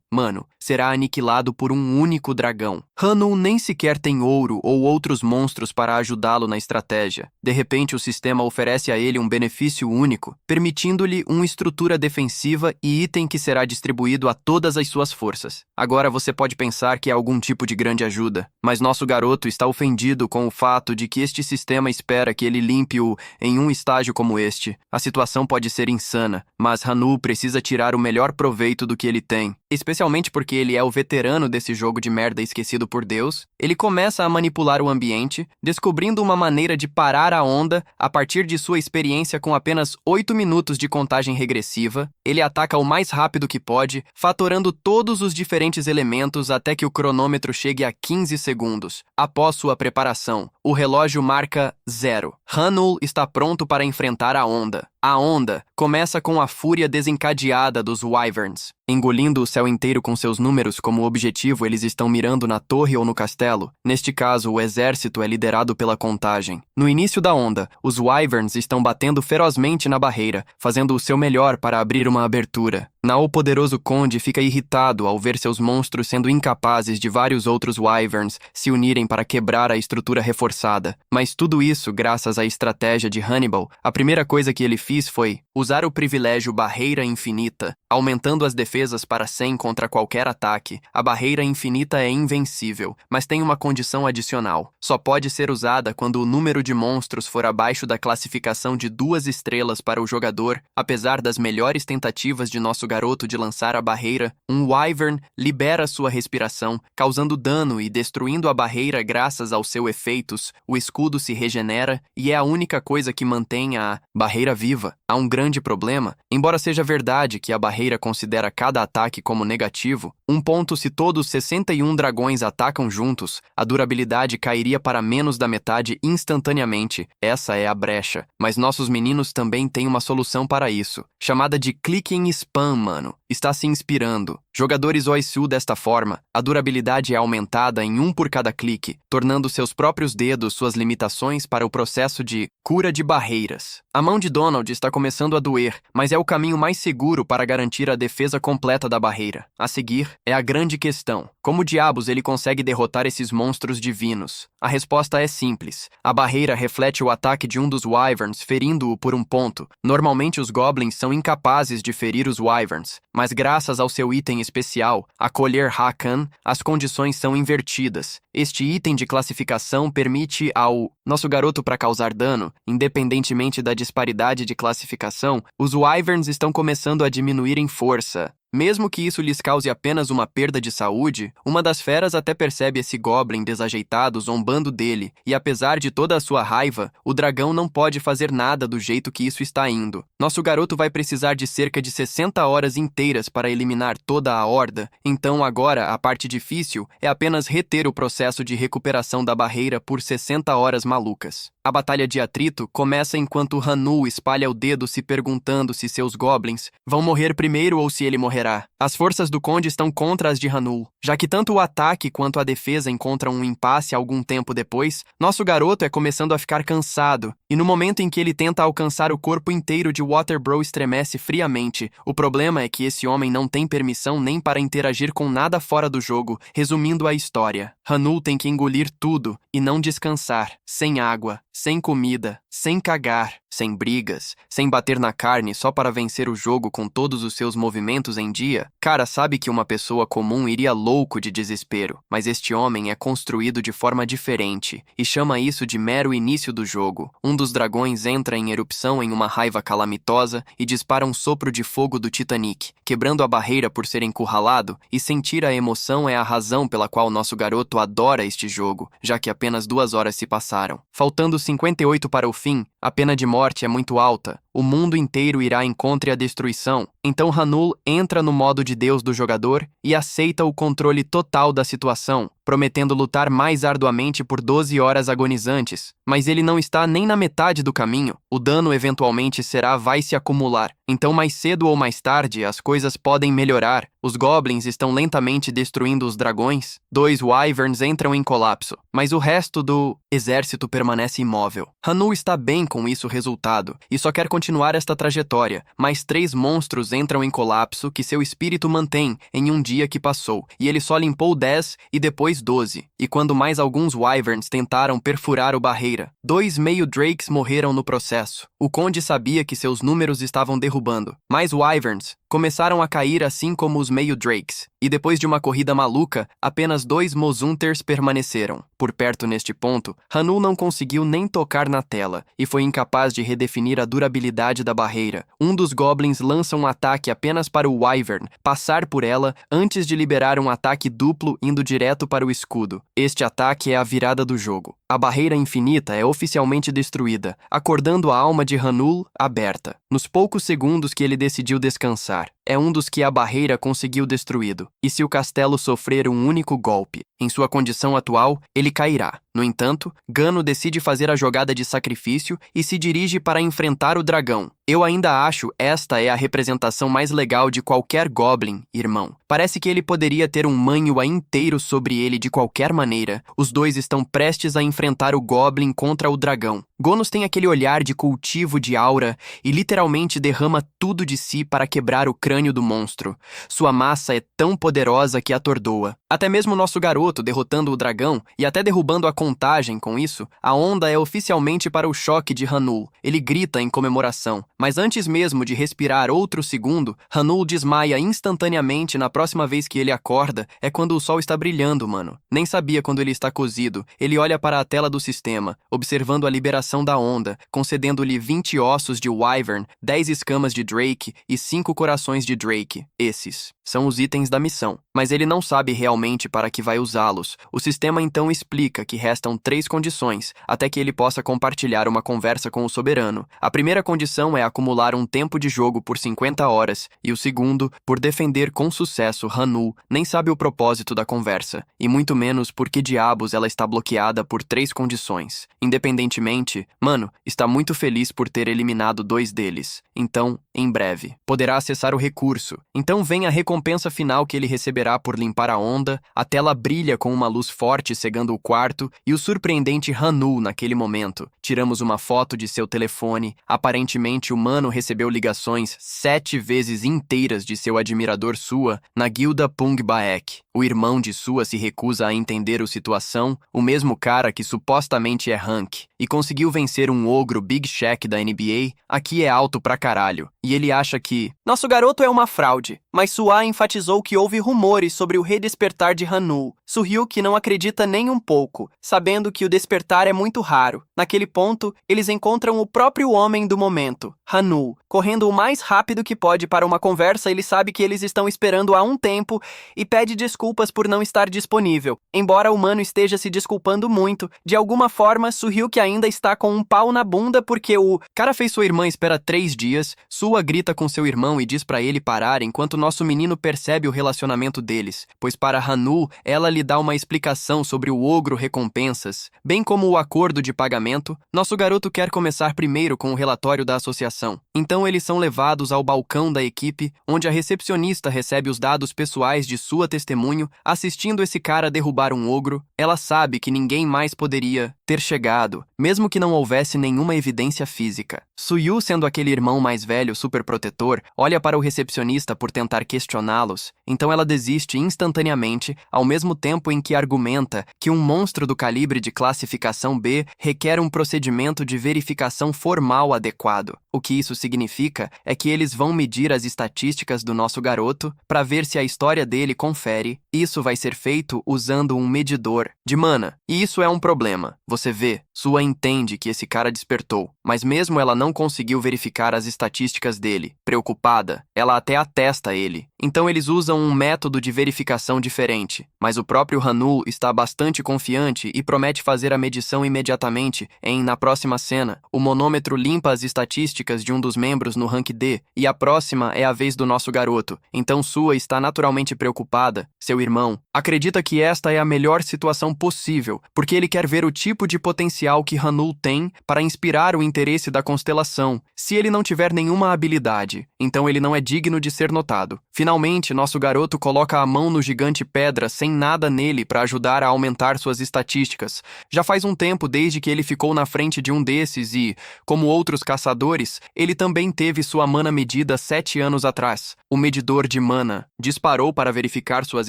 Será aniquilado por um único dragão. Hanul nem sequer tem ouro ou outros monstros para ajudá-lo na estratégia. De repente, o sistema oferece a ele um benefício único, permitindo-lhe uma estrutura defensiva e item que será distribuído a todas as suas forças. Agora você pode pensar que é algum tipo de grande ajuda, mas nosso garoto está ofendido com o fato de que este sistema espera que ele limpe-o em um estágio como este. A situação pode ser insana, mas Hanul precisa tirar o melhor proveito do que ele tem. Especialmente porque ele é o veterano desse jogo de merda esquecido por Deus, ele começa a manipular o ambiente, descobrindo uma maneira de parar a onda a partir de sua experiência com apenas 8 minutos de contagem regressiva. Ele ataca o mais rápido que pode, fatorando todos os diferentes elementos até que o cronômetro chegue a 15 segundos. Após sua preparação, o relógio marca 0. Hanul está pronto para enfrentar a onda. A onda começa com a fúria desencadeada dos Wyverns. Engolindo o céu inteiro com seus números como objetivo, eles estão mirando na torre ou no castelo. Neste caso, o exército é liderado pela contagem. No início da onda, os Wyverns estão batendo ferozmente na barreira, fazendo o seu melhor para abrir uma abertura. O poderoso conde fica irritado ao ver seus monstros sendo incapazes de vários outros Wyverns se unirem para quebrar a estrutura reforçada. Mas tudo isso graças à estratégia de Hannibal. A primeira coisa que ele fez foi usar o privilégio Barreira Infinita, aumentando as defesas para 100 contra qualquer ataque. A Barreira Infinita é invencível, mas tem uma condição adicional. Só pode ser usada quando o número de monstros for abaixo da classificação de 2 estrelas para o jogador. Apesar das melhores tentativas de nosso garoto de lançar a barreira, um Wyvern libera sua respiração, causando dano e destruindo a barreira graças aos seus efeitos. O escudo se regenera e é a única coisa que mantém a barreira viva. Há um grande problema. Embora seja verdade que a barreira considera cada ataque como negativo, um ponto se todos 61 dragões atacam juntos, a durabilidade cairia para menos da metade instantaneamente. Essa é a brecha. Mas nossos meninos também têm uma solução para isso, chamada de Clicking Spam, Está se inspirando. Jogadores Oisu desta forma, a durabilidade é aumentada em 1 por cada clique, tornando seus próprios dedos suas limitações para o processo de cura de barreiras. A mão de Donald está começando a doer, mas é o caminho mais seguro para garantir a defesa completa da barreira. A seguir, é a grande questão. Como diabos ele consegue derrotar esses monstros divinos? A resposta é simples. A barreira reflete o ataque de um dos Wyverns, ferindo-o por um ponto. Normalmente os Goblins são incapazes de ferir os Wyverns, mas graças ao seu item especial, a colher Hakan, as condições são invertidas. Este item de classificação permite ao nosso garoto para causar dano, independentemente da disparidade de classificação. Os Wyverns estão começando a diminuir em força. Mesmo que isso lhes cause apenas uma perda de saúde, uma das feras até percebe esse Goblin desajeitado zombando dele, e apesar de toda a sua raiva, o dragão não pode fazer nada do jeito que isso está indo. Nosso garoto vai precisar de cerca de 60 horas inteiras para eliminar toda a horda, então agora a parte difícil é apenas reter o processo de recuperação da barreira por 60 horas malucas. A batalha de atrito começa enquanto Hanul espalha o dedo se perguntando se seus goblins vão morrer primeiro ou se ele morrerá. As forças do Conde estão contra as de Hanul. Já que tanto o ataque quanto a defesa encontram um impasse algum tempo depois, nosso garoto é começando a ficar cansado, e no momento em que ele tenta alcançar o corpo inteiro de Waterbro estremece friamente. O problema é que esse homem não tem permissão nem para interagir com nada fora do jogo. Resumindo a história, Hanul tem que engolir tudo e não descansar, sem água, sem comida, sem cagar, sem brigas, sem bater na carne só para vencer o jogo com todos os seus movimentos em dia. Cara, sabe que uma pessoa comum iria louco de desespero, mas este homem é construído de forma diferente e chama isso de mero início do jogo. Um dos dragões entra em erupção em uma raiva calamitosa e dispara um sopro de fogo do Titanic, quebrando a barreira por ser encurralado, e sentir a emoção é a razão pela qual nosso garoto adora este jogo, já que apenas 2 horas se passaram. Faltando 58 para o fim, a pena de morte é muito alta. O mundo inteiro irá em contra a destruição. Então Hanul entra no modo de Deus do jogador e aceita o controle total da situação, prometendo lutar mais arduamente por 12 horas agonizantes. Mas ele não está nem na metade do caminho. O dano eventualmente vai se acumular. Então mais cedo ou mais tarde as coisas podem melhorar. Os goblins estão lentamente destruindo os dragões. 2 wyverns entram em colapso, mas o resto do exército permanece imóvel. Hanul está bem com isso resultado e só quer continuar esta trajetória, mas 3 monstros entram em colapso que seu espírito mantém em um dia que passou, e ele só limpou 10 e depois 12. E quando mais alguns wyverns tentaram perfurar o barreira, 2 meio drakes morreram no processo. O conde sabia que seus números estavam derrubando. Mais wyverns começaram a cair assim como os meio drakes, e depois de uma corrida maluca, apenas 2 mozunters permaneceram. Por perto neste ponto, Hanul não conseguiu nem tocar na tela, e foi incapaz de redefinir a durabilidade da barreira. Um dos goblins lança um ataque apenas para o wyvern passar por ela antes de liberar um ataque duplo indo direto para o escudo. Este ataque é a virada do jogo. A barreira infinita é oficialmente destruída, acordando a alma de Hanul aberta. Nos poucos segundos que ele decidiu descansar, é um dos que a barreira conseguiu destruído. E se o castelo sofrer um único golpe, em sua condição atual, ele cairá. No entanto, Gano decide fazer a jogada de sacrifício e se dirige para enfrentar o dragão. Eu ainda acho esta é a representação mais legal de qualquer goblin, irmão. Parece que ele poderia ter um manhwa inteiro sobre ele de qualquer maneira. Os dois estão prestes a enfrentar o goblin contra o dragão. Gonos tem aquele olhar de cultivo de aura e literalmente derrama tudo de si para quebrar o crânio do monstro. Sua massa é tão poderosa que atordoa. Até mesmo nosso garoto derrotando o dragão e até derrubando a contagem com isso, a onda é oficialmente para o choque de Hanul. Ele grita em comemoração, mas antes mesmo de respirar outro segundo, Hanul desmaia instantaneamente. Na próxima vez que ele acorda é quando o sol está brilhando, mano. Nem sabia quando ele está cozido. Ele olha para a tela do sistema, observando a liberação da onda, concedendo-lhe 20 ossos de wyvern, 10 escamas de drake e 5 corações de drake. Esses são os itens da missão, mas ele não sabe realmente para que vai usá-los. O sistema então explica que restam 3 condições, até que ele possa compartilhar uma conversa com o soberano. A primeira condição é acumular um tempo de jogo por 50 horas, e o segundo, por defender com sucesso Hanul. Nem sabe o propósito da conversa, e muito menos por que diabos ela está bloqueada por 3 condições. Independentemente, mano, está muito feliz por ter eliminado 2 deles. Então, em breve, poderá acessar o recurso. Então vem a recompensa final que ele receberá por limpar a onda. A tela brilha com uma luz forte cegando o quarto e o surpreendente Hanul naquele momento. Tiramos uma foto de seu telefone. Aparentemente o mano recebeu ligações 7 vezes inteiras de seu admirador Sua na guilda Pung Baek. O irmão de Sua se recusa a entender a situação, o mesmo cara que supostamente é Hank, e conseguiu vencer um ogro Big Shaq da NBA. Aqui é alto pra caralho, e ele acha que nosso garoto é uma fraude, mas Sua enfatizou que houve rumores sobre o redespertar de Hanul. Suhyuk não acredita nem um pouco, sabendo que o despertar é muito raro. Naquele ponto, eles encontram o próprio homem do momento. Hanu, correndo o mais rápido que pode para uma conversa. Ele sabe que eles estão esperando há um tempo e pede desculpas por não estar disponível. Embora o mano esteja se desculpando muito, de alguma forma, Suhyuk ainda está com um pau na bunda porque o cara fez sua irmã espera 3 dias. Sua grita com seu irmão e diz pra ele parar enquanto nosso menino percebe o relacionamento deles, pois para Hanu, ela lhe dá uma explicação sobre o ogro recompensas, bem como o acordo de pagamento. Nosso garoto quer começar primeiro com o relatório da associação. Então eles são levados ao balcão da equipe, onde a recepcionista recebe os dados pessoais de sua testemunho. Assistindo esse cara derrubar um ogro, ela sabe que ninguém mais poderia ter chegado, mesmo que não houvesse nenhuma evidência física. Suyu, sendo aquele irmão mais velho superprotetor, olha para o recepcionista por tentar questioná-los, então ela desiste instantaneamente, ao mesmo tempo em que argumenta que um monstro do calibre de classificação B requer um procedimento de verificação formal adequado. O que isso significa é que eles vão medir as estatísticas do nosso garoto para ver se a história dele confere. Isso vai ser feito usando um medidor de mana. E isso é um problema. Você vê, Sua entende que esse cara despertou, mas mesmo ela não conseguiu verificar as estatísticas dele. Preocupada, ela até atesta ele. Então eles usam um método de verificação diferente, mas o próprio Hanu está bastante confiante e promete fazer a medição imediatamente. Na próxima cena, o monômetro limpa as estatísticas de um dos membros no rank D, e a próxima é a vez do nosso garoto. Então Sua está naturalmente preocupada. Seu irmão acredita que esta é a melhor situação possível, porque ele quer ver o tipo de potencial que Hanu tem para inspirar o interesse da constelação. Se ele não tiver nenhuma habilidade, então ele não é digno de ser notado. Finalmente, nosso garoto coloca a mão no gigante pedra sem nada nele para ajudar a aumentar suas estatísticas. Já faz um tempo desde que ele ficou na frente de um desses e, como outros caçadores, ele também teve sua mana medida 7 anos atrás. O medidor de mana disparou para verificar suas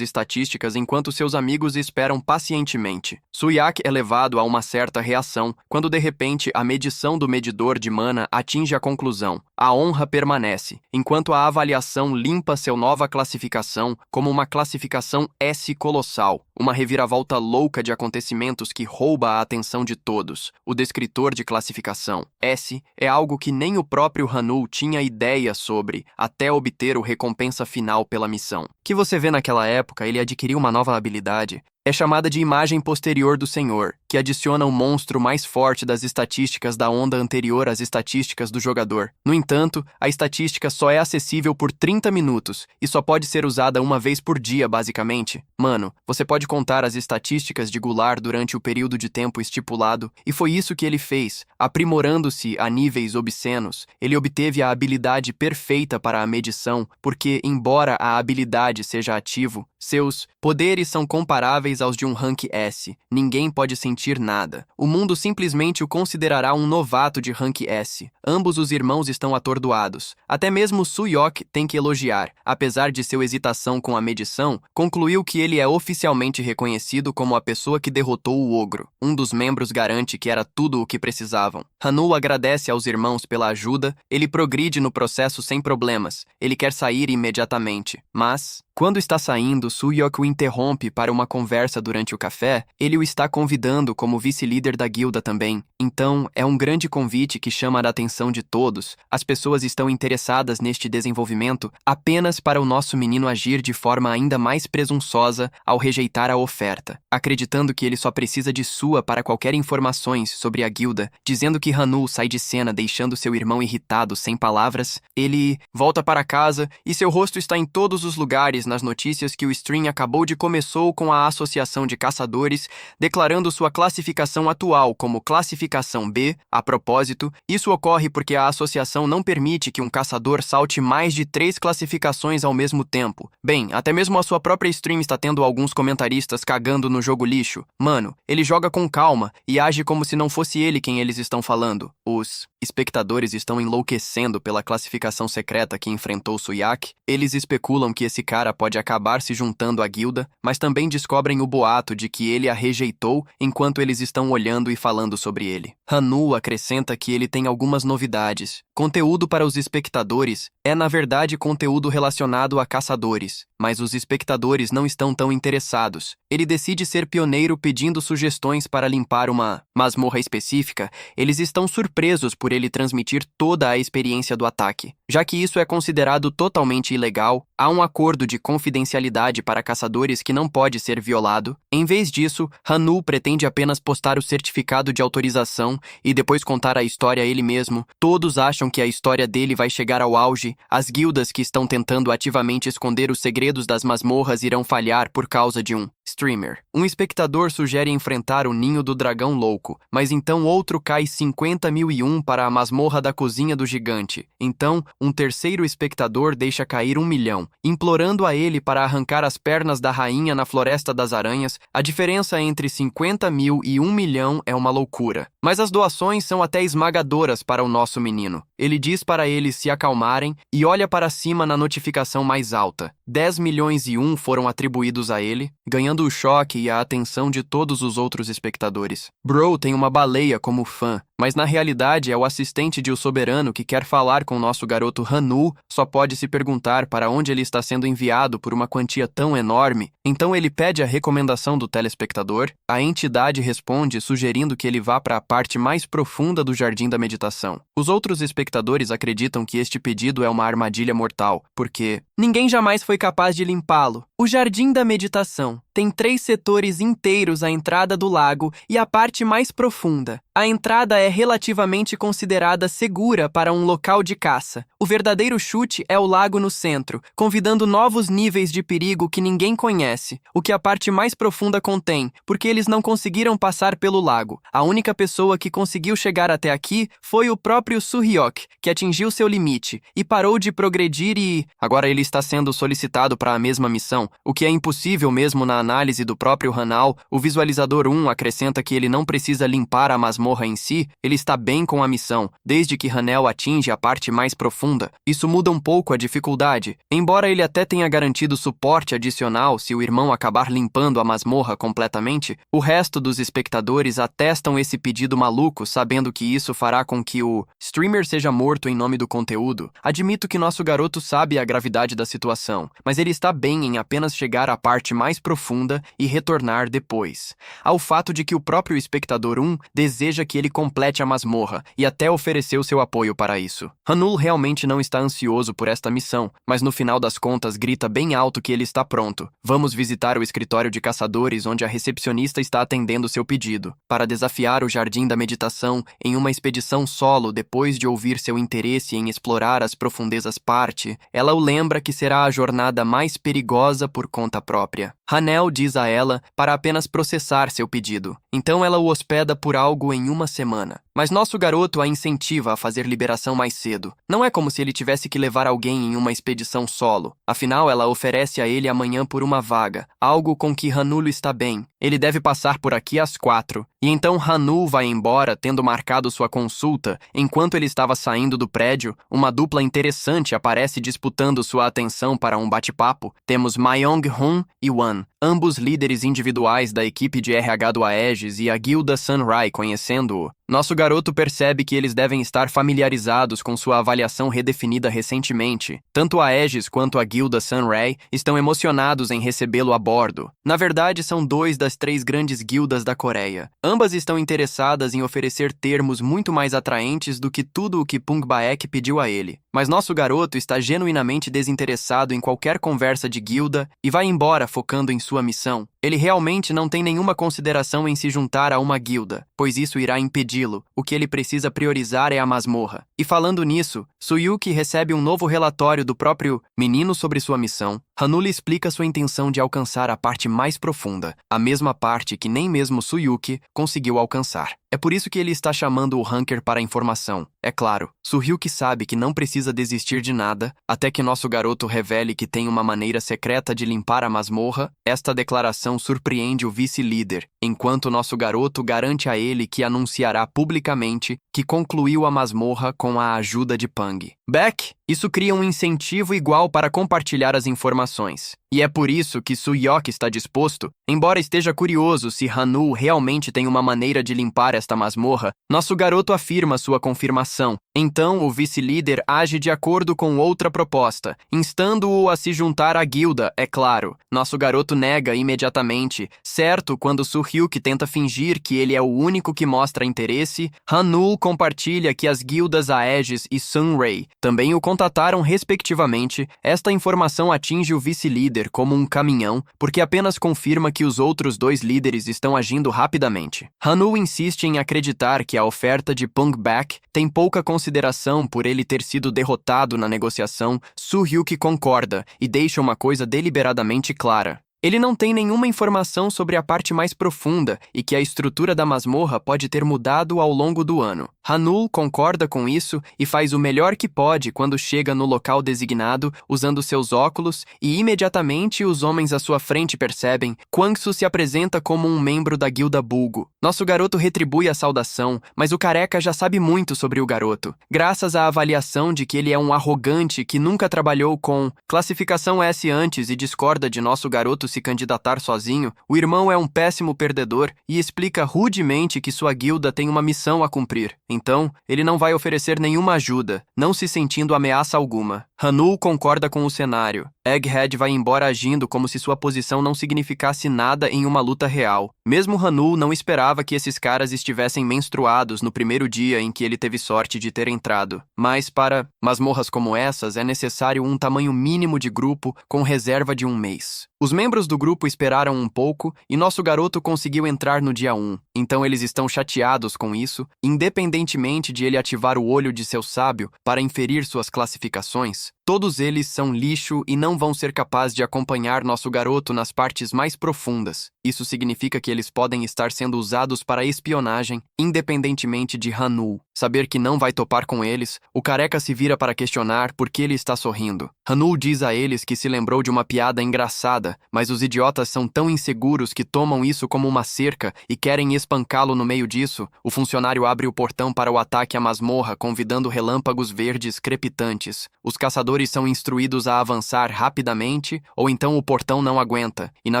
estatísticas enquanto seus amigos esperam pacientemente. Suyak é levado a uma certa reação quando de repente a medição do medidor de mana atinge a conclusão. A honra permanece, enquanto a avaliação limpa seu nova classificação como uma classificação S colossal, uma reviravolta louca de acontecimentos que rouba a atenção de todos. O descritor de classificação S é algo que nem o próprio Hanu tinha ideia sobre, até obter o recompensa final pela missão. Que você vê naquela época, ele adquiriu uma nova habilidade. É chamada de imagem posterior do Senhor, que adiciona um monstro mais forte das estatísticas da onda anterior às estatísticas do jogador. No entanto, a estatística só é acessível por 30 minutos e só pode ser usada uma vez por dia, basicamente. Mano, você pode contar as estatísticas de Gular durante o período de tempo estipulado, e foi isso que ele fez. Aprimorando-se a níveis obscenos, ele obteve a habilidade perfeita para a medição, porque, embora a habilidade seja ativo, seus poderes são comparáveis aos de um rank S. Ninguém pode sentir nada. O mundo simplesmente o considerará um novato de rank S. Ambos os irmãos estão atordoados. Até mesmo Suhyok tem que elogiar. Apesar de sua hesitação com a medição, concluiu que ele é oficialmente reconhecido como a pessoa que derrotou o ogro. Um dos membros garante que era tudo o que precisavam. Hanu agradece aos irmãos pela ajuda. Ele progride no processo sem problemas. Ele quer sair imediatamente. Mas, quando está saindo, Suhyok o interrompe para uma conversa durante o café. Ele o está convidando como vice-líder da guilda também. Então, é um grande convite que chama a atenção de todos. As pessoas estão interessadas neste desenvolvimento apenas para o nosso menino agir de forma ainda mais presunçosa ao rejeitar a oferta, acreditando que ele só precisa de Sua para qualquer informações sobre a guilda, dizendo que Hanu sai de cena deixando seu irmão irritado sem palavras. Ele volta para casa e seu rosto está em todos os lugares nas notícias que o stream acabou de começou com a Associação de Caçadores, declarando sua classificação atual como classificação B. A propósito, isso ocorre porque a associação não permite que um caçador salte mais de 3 classificações ao mesmo tempo. Bem, até mesmo a sua própria stream está tendo alguns comentaristas cagando no jogo lixo. Mano, ele joga com calma e age como se não fosse ele quem eles estão falando. Os espectadores estão enlouquecendo pela classificação secreta que enfrentou Suyak. Eles especulam que esse cara pode acabar se juntando à guilda, mas também descobrem o boato de que ele a rejeitou enquanto eles estão olhando e falando sobre ele. Hanu acrescenta que ele tem algumas novidades, conteúdo para os espectadores, É na verdade conteúdo relacionado a caçadores, mas os espectadores não estão tão interessados. Ele decide ser pioneiro pedindo sugestões para limpar uma masmorra específica. Eles estão surpresos por ele transmitir toda a experiência do ataque. Já que isso é considerado totalmente ilegal, há um acordo de confidencialidade para caçadores que não pode ser violado. Em vez disso, Hanul pretende apenas postar o certificado de autorização e depois contar a história a ele mesmo. Todos acham que a história dele vai chegar ao auge. As guildas que estão tentando ativamente esconder os segredos das masmorras irão falhar por causa de um streamer. Um espectador sugere enfrentar o ninho do dragão louco, mas então outro cai 50.001 para a masmorra da cozinha do gigante. Então, um terceiro espectador deixa cair 1.000.000, implorando a ele para arrancar as pernas da rainha na Floresta das Aranhas. A diferença entre 50.000 e 1.000.000 é uma loucura. Mas as doações são até esmagadoras para o nosso menino. Ele diz para eles se acalmarem e olha para cima na notificação mais alta. 10.000.001 foram atribuídos a ele, ganhando o choque e a atenção de todos os outros espectadores. Bro tem uma baleia como fã, mas na realidade é o assistente de O Soberano que quer falar com nosso garoto Hanul. Só pode se perguntar para onde ele está sendo enviado por uma quantia tão enorme. Então ele pede a recomendação do telespectador. A entidade responde sugerindo que ele vá para a parte mais profunda do Jardim da Meditação. Os outros espectadores acreditam que este pedido é uma armadilha mortal, porque ninguém jamais foi capaz de limpá-lo. O Jardim da Meditação tem 3 setores inteiros à entrada do lago e a parte mais profunda. A entrada é relativamente considerada segura para um local de caça. O verdadeiro chute é o lago no centro, convidando novos níveis de perigo que ninguém conhece, o que a parte mais profunda contém, porque eles não conseguiram passar pelo lago. A única pessoa que conseguiu chegar até aqui foi o próprio Suhyok, que atingiu seu limite e parou de progredir e agora ele está sendo solicitado para a mesma missão, o que é impossível mesmo na análise do próprio Hanal. O visualizador 1 acrescenta que ele não precisa limpar a masmorra em si, ele está bem com a missão, desde que Hanel atinge a parte mais profunda. Isso muda um pouco a dificuldade, embora ele até tenha garantido suporte adicional se o irmão acabar limpando a masmorra completamente. O resto dos espectadores atestam esse pedido maluco, sabendo que isso fará com que o streamer seja morto em nome do conteúdo. Admito que nosso garoto sabe a gravidade da situação, mas ele está bem em apenas chegar à parte mais profunda e retornar depois. Ao fato de que o próprio espectador 1 deseja que ele complete a masmorra e até ofereceu seu apoio para isso. Hanul realmente não está ansioso por esta missão, mas no final das contas grita bem alto que ele está pronto. Vamos visitar o escritório de caçadores onde a recepcionista está atendendo seu pedido, para desafiar o Jardim da Meditação em uma expedição solo. Depois de ouvir seu interesse em explorar as profundezas parte, ela o lembra que será a jornada mais perigosa por conta própria. Hanel diz a ela para apenas processar seu pedido, então ela o hospeda por algo em 1 semana. Mas nosso garoto a incentiva a fazer liberação mais cedo. Não é como se ele tivesse que levar alguém em uma expedição solo. Afinal, ela oferece a ele amanhã por uma vaga, algo com que Hanul está bem. Ele deve passar por aqui às 4. E então Hanul vai embora, tendo marcado sua consulta. Enquanto ele estava saindo do prédio, uma dupla interessante aparece disputando sua atenção para um bate-papo. Temos Myong-hun e Wan, ambos líderes individuais da equipe de RH do Aegis e a guilda Sunrai. Conhecendo-o, nosso garoto percebe que eles devem estar familiarizados com sua avaliação redefinida recentemente. Tanto a Aegis quanto a guilda Sunrai estão emocionados em recebê-lo a bordo. Na verdade, são 2 das 3 grandes guildas da Coreia. Ambas estão interessadas em oferecer termos muito mais atraentes do que tudo o que Pung Baek pediu a ele. Mas nosso garoto está genuinamente desinteressado em qualquer conversa de guilda e vai embora focando em sua missão. Ele realmente não tem nenhuma consideração em se juntar a uma guilda, pois isso irá impedi-lo. O que ele precisa priorizar é a masmorra. E falando nisso, Suhyuk recebe um novo relatório do próprio menino sobre sua missão. Hanul explica sua intenção de alcançar a parte mais profunda, a mesma parte que nem mesmo Suhyuk conseguiu alcançar. É por isso que ele está chamando o Hunker para a informação. É claro, Suhyuk sabe que não precisa desistir de nada, até que nosso garoto revele que tem uma maneira secreta de limpar a masmorra. Esta declaração surpreende o vice-líder, enquanto nosso garoto garante a ele que anunciará publicamente que concluiu a masmorra com a ajuda de Pang Baek. Isso cria um incentivo igual para compartilhar as informações. E é por isso que Suyok está disposto, embora esteja curioso se Hanul realmente tem uma maneira de limpar esta masmorra, nosso garoto afirma sua confirmação. Então, o vice-líder age de acordo com outra proposta, instando-o a se juntar à guilda, é claro. Nosso garoto nega imediatamente, certo quando Su-hyuk tenta fingir que ele é o único que mostra interesse. Hanul compartilha que as guildas Aegis e Sunray também o contataram respectivamente. Esta informação atinge o vice-líder como um caminhão, porque apenas confirma que os outros dois líderes estão agindo rapidamente. Hanul insiste em acreditar que a oferta de Pung-bak tem pouca consideração por ele ter sido derrotado na negociação. Su-hyuk concorda e deixa uma coisa deliberadamente clara. Ele não tem nenhuma informação sobre a parte mais profunda e que a estrutura da masmorra pode ter mudado ao longo do ano. Hanul concorda com isso e faz o melhor que pode quando chega no local designado, usando seus óculos, e imediatamente os homens à sua frente percebem. Kwangsu se apresenta como um membro da guilda Bulgo. Nosso garoto retribui a saudação, mas o careca já sabe muito sobre o garoto, graças à avaliação de que ele é um arrogante que nunca trabalhou com classificação S antes e discorda de nosso garoto se candidatar sozinho. O irmão é um péssimo perdedor e explica rudemente que sua guilda tem uma missão a cumprir. Então, ele não vai oferecer nenhuma ajuda, não se sentindo ameaça alguma. Hanul concorda com o cenário. Egghead vai embora agindo como se sua posição não significasse nada em uma luta real. Mesmo Hanul não esperava que esses caras estivessem menstruados no primeiro dia em que ele teve sorte de ter entrado. Mas para masmorras como essas é necessário um tamanho mínimo de grupo com reserva de um mês. Os membros do grupo esperaram um pouco e nosso garoto conseguiu entrar no dia 1. Então eles estão chateados com isso, independentemente de ele ativar o olho de seu sábio para inferir suas classificações. Todos eles são lixo e não vão ser capazes de acompanhar nosso garoto nas partes mais profundas. Isso significa que eles podem estar sendo usados para espionagem, independentemente de Hanul. Saber que não vai topar com eles, o careca se vira para questionar por que ele está sorrindo. Hanul diz a eles que se lembrou de uma piada engraçada, mas os idiotas são tão inseguros que tomam isso como uma cerca e querem espancá-lo no meio disso. O funcionário abre o portão para o ataque à masmorra, convidando relâmpagos verdes crepitantes. Os caçadores são instruídos a avançar rapidamente, ou então o portão não aguenta. E na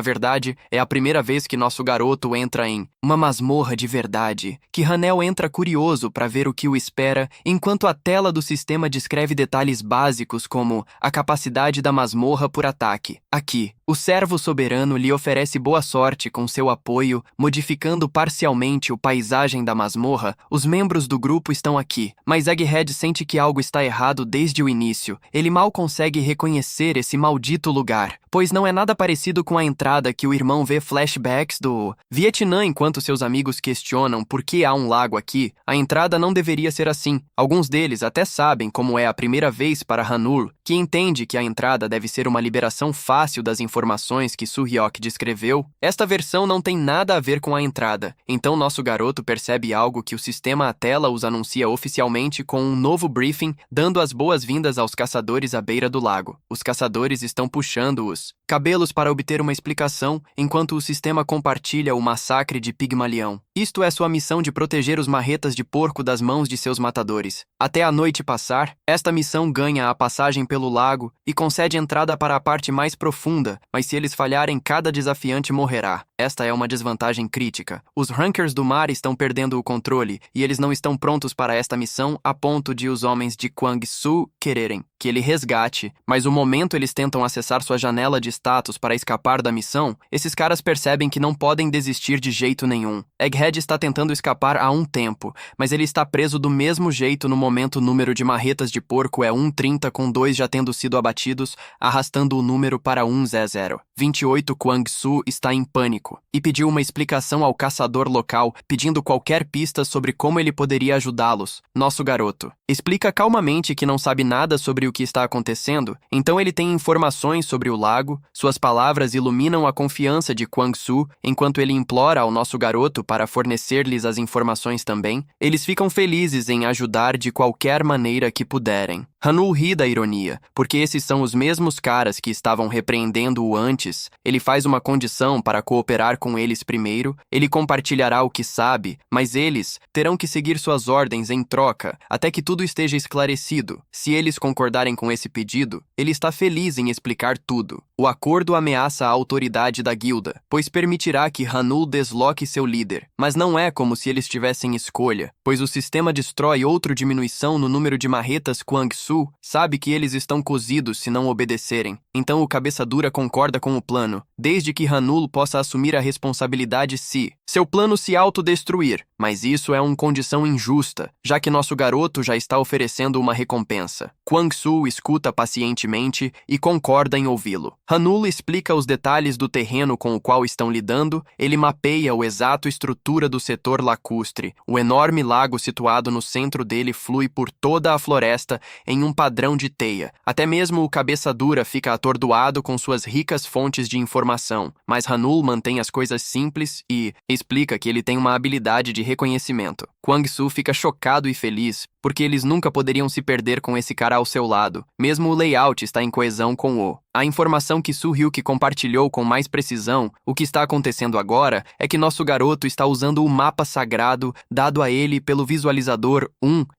verdade, é a primeira vez que nosso garoto entra em uma masmorra de verdade, que Hanel entra curioso para ver o que o espera, enquanto a tela do sistema descreve detalhes básicos como a capacidade da masmorra por ataque. Aqui, o servo soberano lhe oferece boa sorte com seu apoio, modificando parcialmente a paisagem da masmorra. Os membros do grupo estão aqui, mas Egghead sente que algo está errado desde o início. Ele mal consegue reconhecer esse maldito lugar, pois não é nada parecido com a entrada que o irmão vê flashbacks do Vietnã enquanto seus amigos questionam por que há um lago aqui. A entrada não deveria ser assim. Alguns deles até sabem como é a primeira vez para Hanul, que entende que a entrada deve ser uma liberação fácil das informações que Su-hyuk descreveu. Esta versão não tem nada a ver com a entrada. Então nosso garoto percebe algo que o sistema à tela os anuncia oficialmente com um novo briefing, dando as boas-vindas aos caçadores à beira do lago. Os caçadores estão puxando os cabelos para obter uma explicação, enquanto o sistema compartilha o massacre de Pigmalião. Isto é sua missão de proteger os marretas de porco das mãos de seus matadores. Até a noite passar, esta missão ganha a passagem pelo lago e concede entrada para a parte mais profunda, mas se eles falharem, cada desafiante morrerá. Esta é uma desvantagem crítica. Os Rankers do mar estão perdendo o controle e eles não estão prontos para esta missão a ponto de os homens de Kwangsu quererem que ele resgate, mas o momento eles tentam acessar sua janela de status para escapar da missão, esses caras percebem que não podem desistir de jeito nenhum. Egghead está tentando escapar há um tempo, mas ele está preso do mesmo jeito no momento. O número de marretas de porco é 130, com 2 já tendo sido abatidos, arrastando o número para 100. 28 Kwangsu está em pânico e pediu uma explicação ao caçador local, pedindo qualquer pista sobre como ele poderia ajudá-los. Nosso garoto explica calmamente que não sabe nada sobre o que está acontecendo, então ele tem informações sobre o lago. Suas palavras iluminam a confiança de Kwangsu, enquanto ele implora ao nosso garoto para fornecer-lhes as informações também. Eles ficam felizes em ajudar de qualquer maneira que puderem. Hanul ri da ironia, porque esses são os mesmos caras que estavam repreendendo-o antes. Ele faz uma condição para cooperar com eles primeiro. Ele compartilhará o que sabe, mas eles terão que seguir suas ordens em troca, até que tudo esteja esclarecido. Se eles concordarem com esse pedido, ele está feliz em explicar tudo. O acordo ameaça a autoridade da guilda, pois permitirá que Hanul desloque seu líder, mas não é como se eles tivessem escolha, pois o sistema destrói outra diminuição no número de marretas. Kwang Su sabe que eles estão cozidos se não obedecerem, então o cabeça dura concorda com o plano, desde que Hanul possa assumir a responsabilidade se seu plano se autodestruir, mas isso é uma condição injusta, já que nosso garoto já está oferecendo uma recompensa. Kwang Su escuta pacientemente e concorda em ouvi-lo. Hanul explica os detalhes do terreno com o qual estão lidando, ele mapeia o exato estrutura do setor lacustre. O enorme lago situado no centro dele flui por toda a floresta em um padrão de teia. Até mesmo o cabeça dura fica atordoado com suas ricas fontes de informação, mas Hanul mantém as coisas simples e explica que ele tem uma habilidade de reconhecimento. Kwang Su fica chocado e feliz, porque eles nunca poderiam se perder com esse cara ao seu lado. Mesmo o layout está em coesão com a informação que Su Hyuk compartilhou com mais precisão. O que está acontecendo agora é que nosso garoto está usando o mapa sagrado dado a ele pelo visualizador.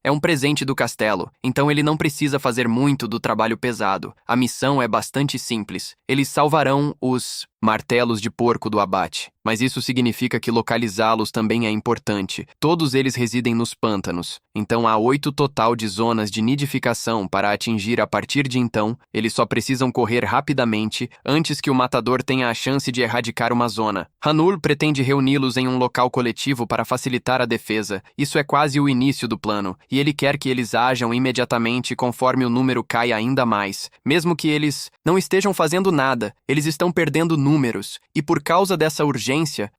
É um presente do castelo, então ele não precisa fazer muito do trabalho pesado. A missão é bastante simples. Eles salvarão os martelos de porco do abate, mas isso significa que localizá-los também é importante. Todos eles residem nos pântanos, então há 8 total de zonas de nidificação para atingir. A partir de então, eles só precisam correr rapidamente antes que o matador tenha a chance de erradicar uma zona. Hanul pretende reuni-los em um local coletivo para facilitar a defesa. Isso é quase o início do plano, e ele quer que eles ajam imediatamente conforme o número cai ainda mais. Mesmo que eles não estejam fazendo nada, eles estão perdendo números, e por causa dessa urgência,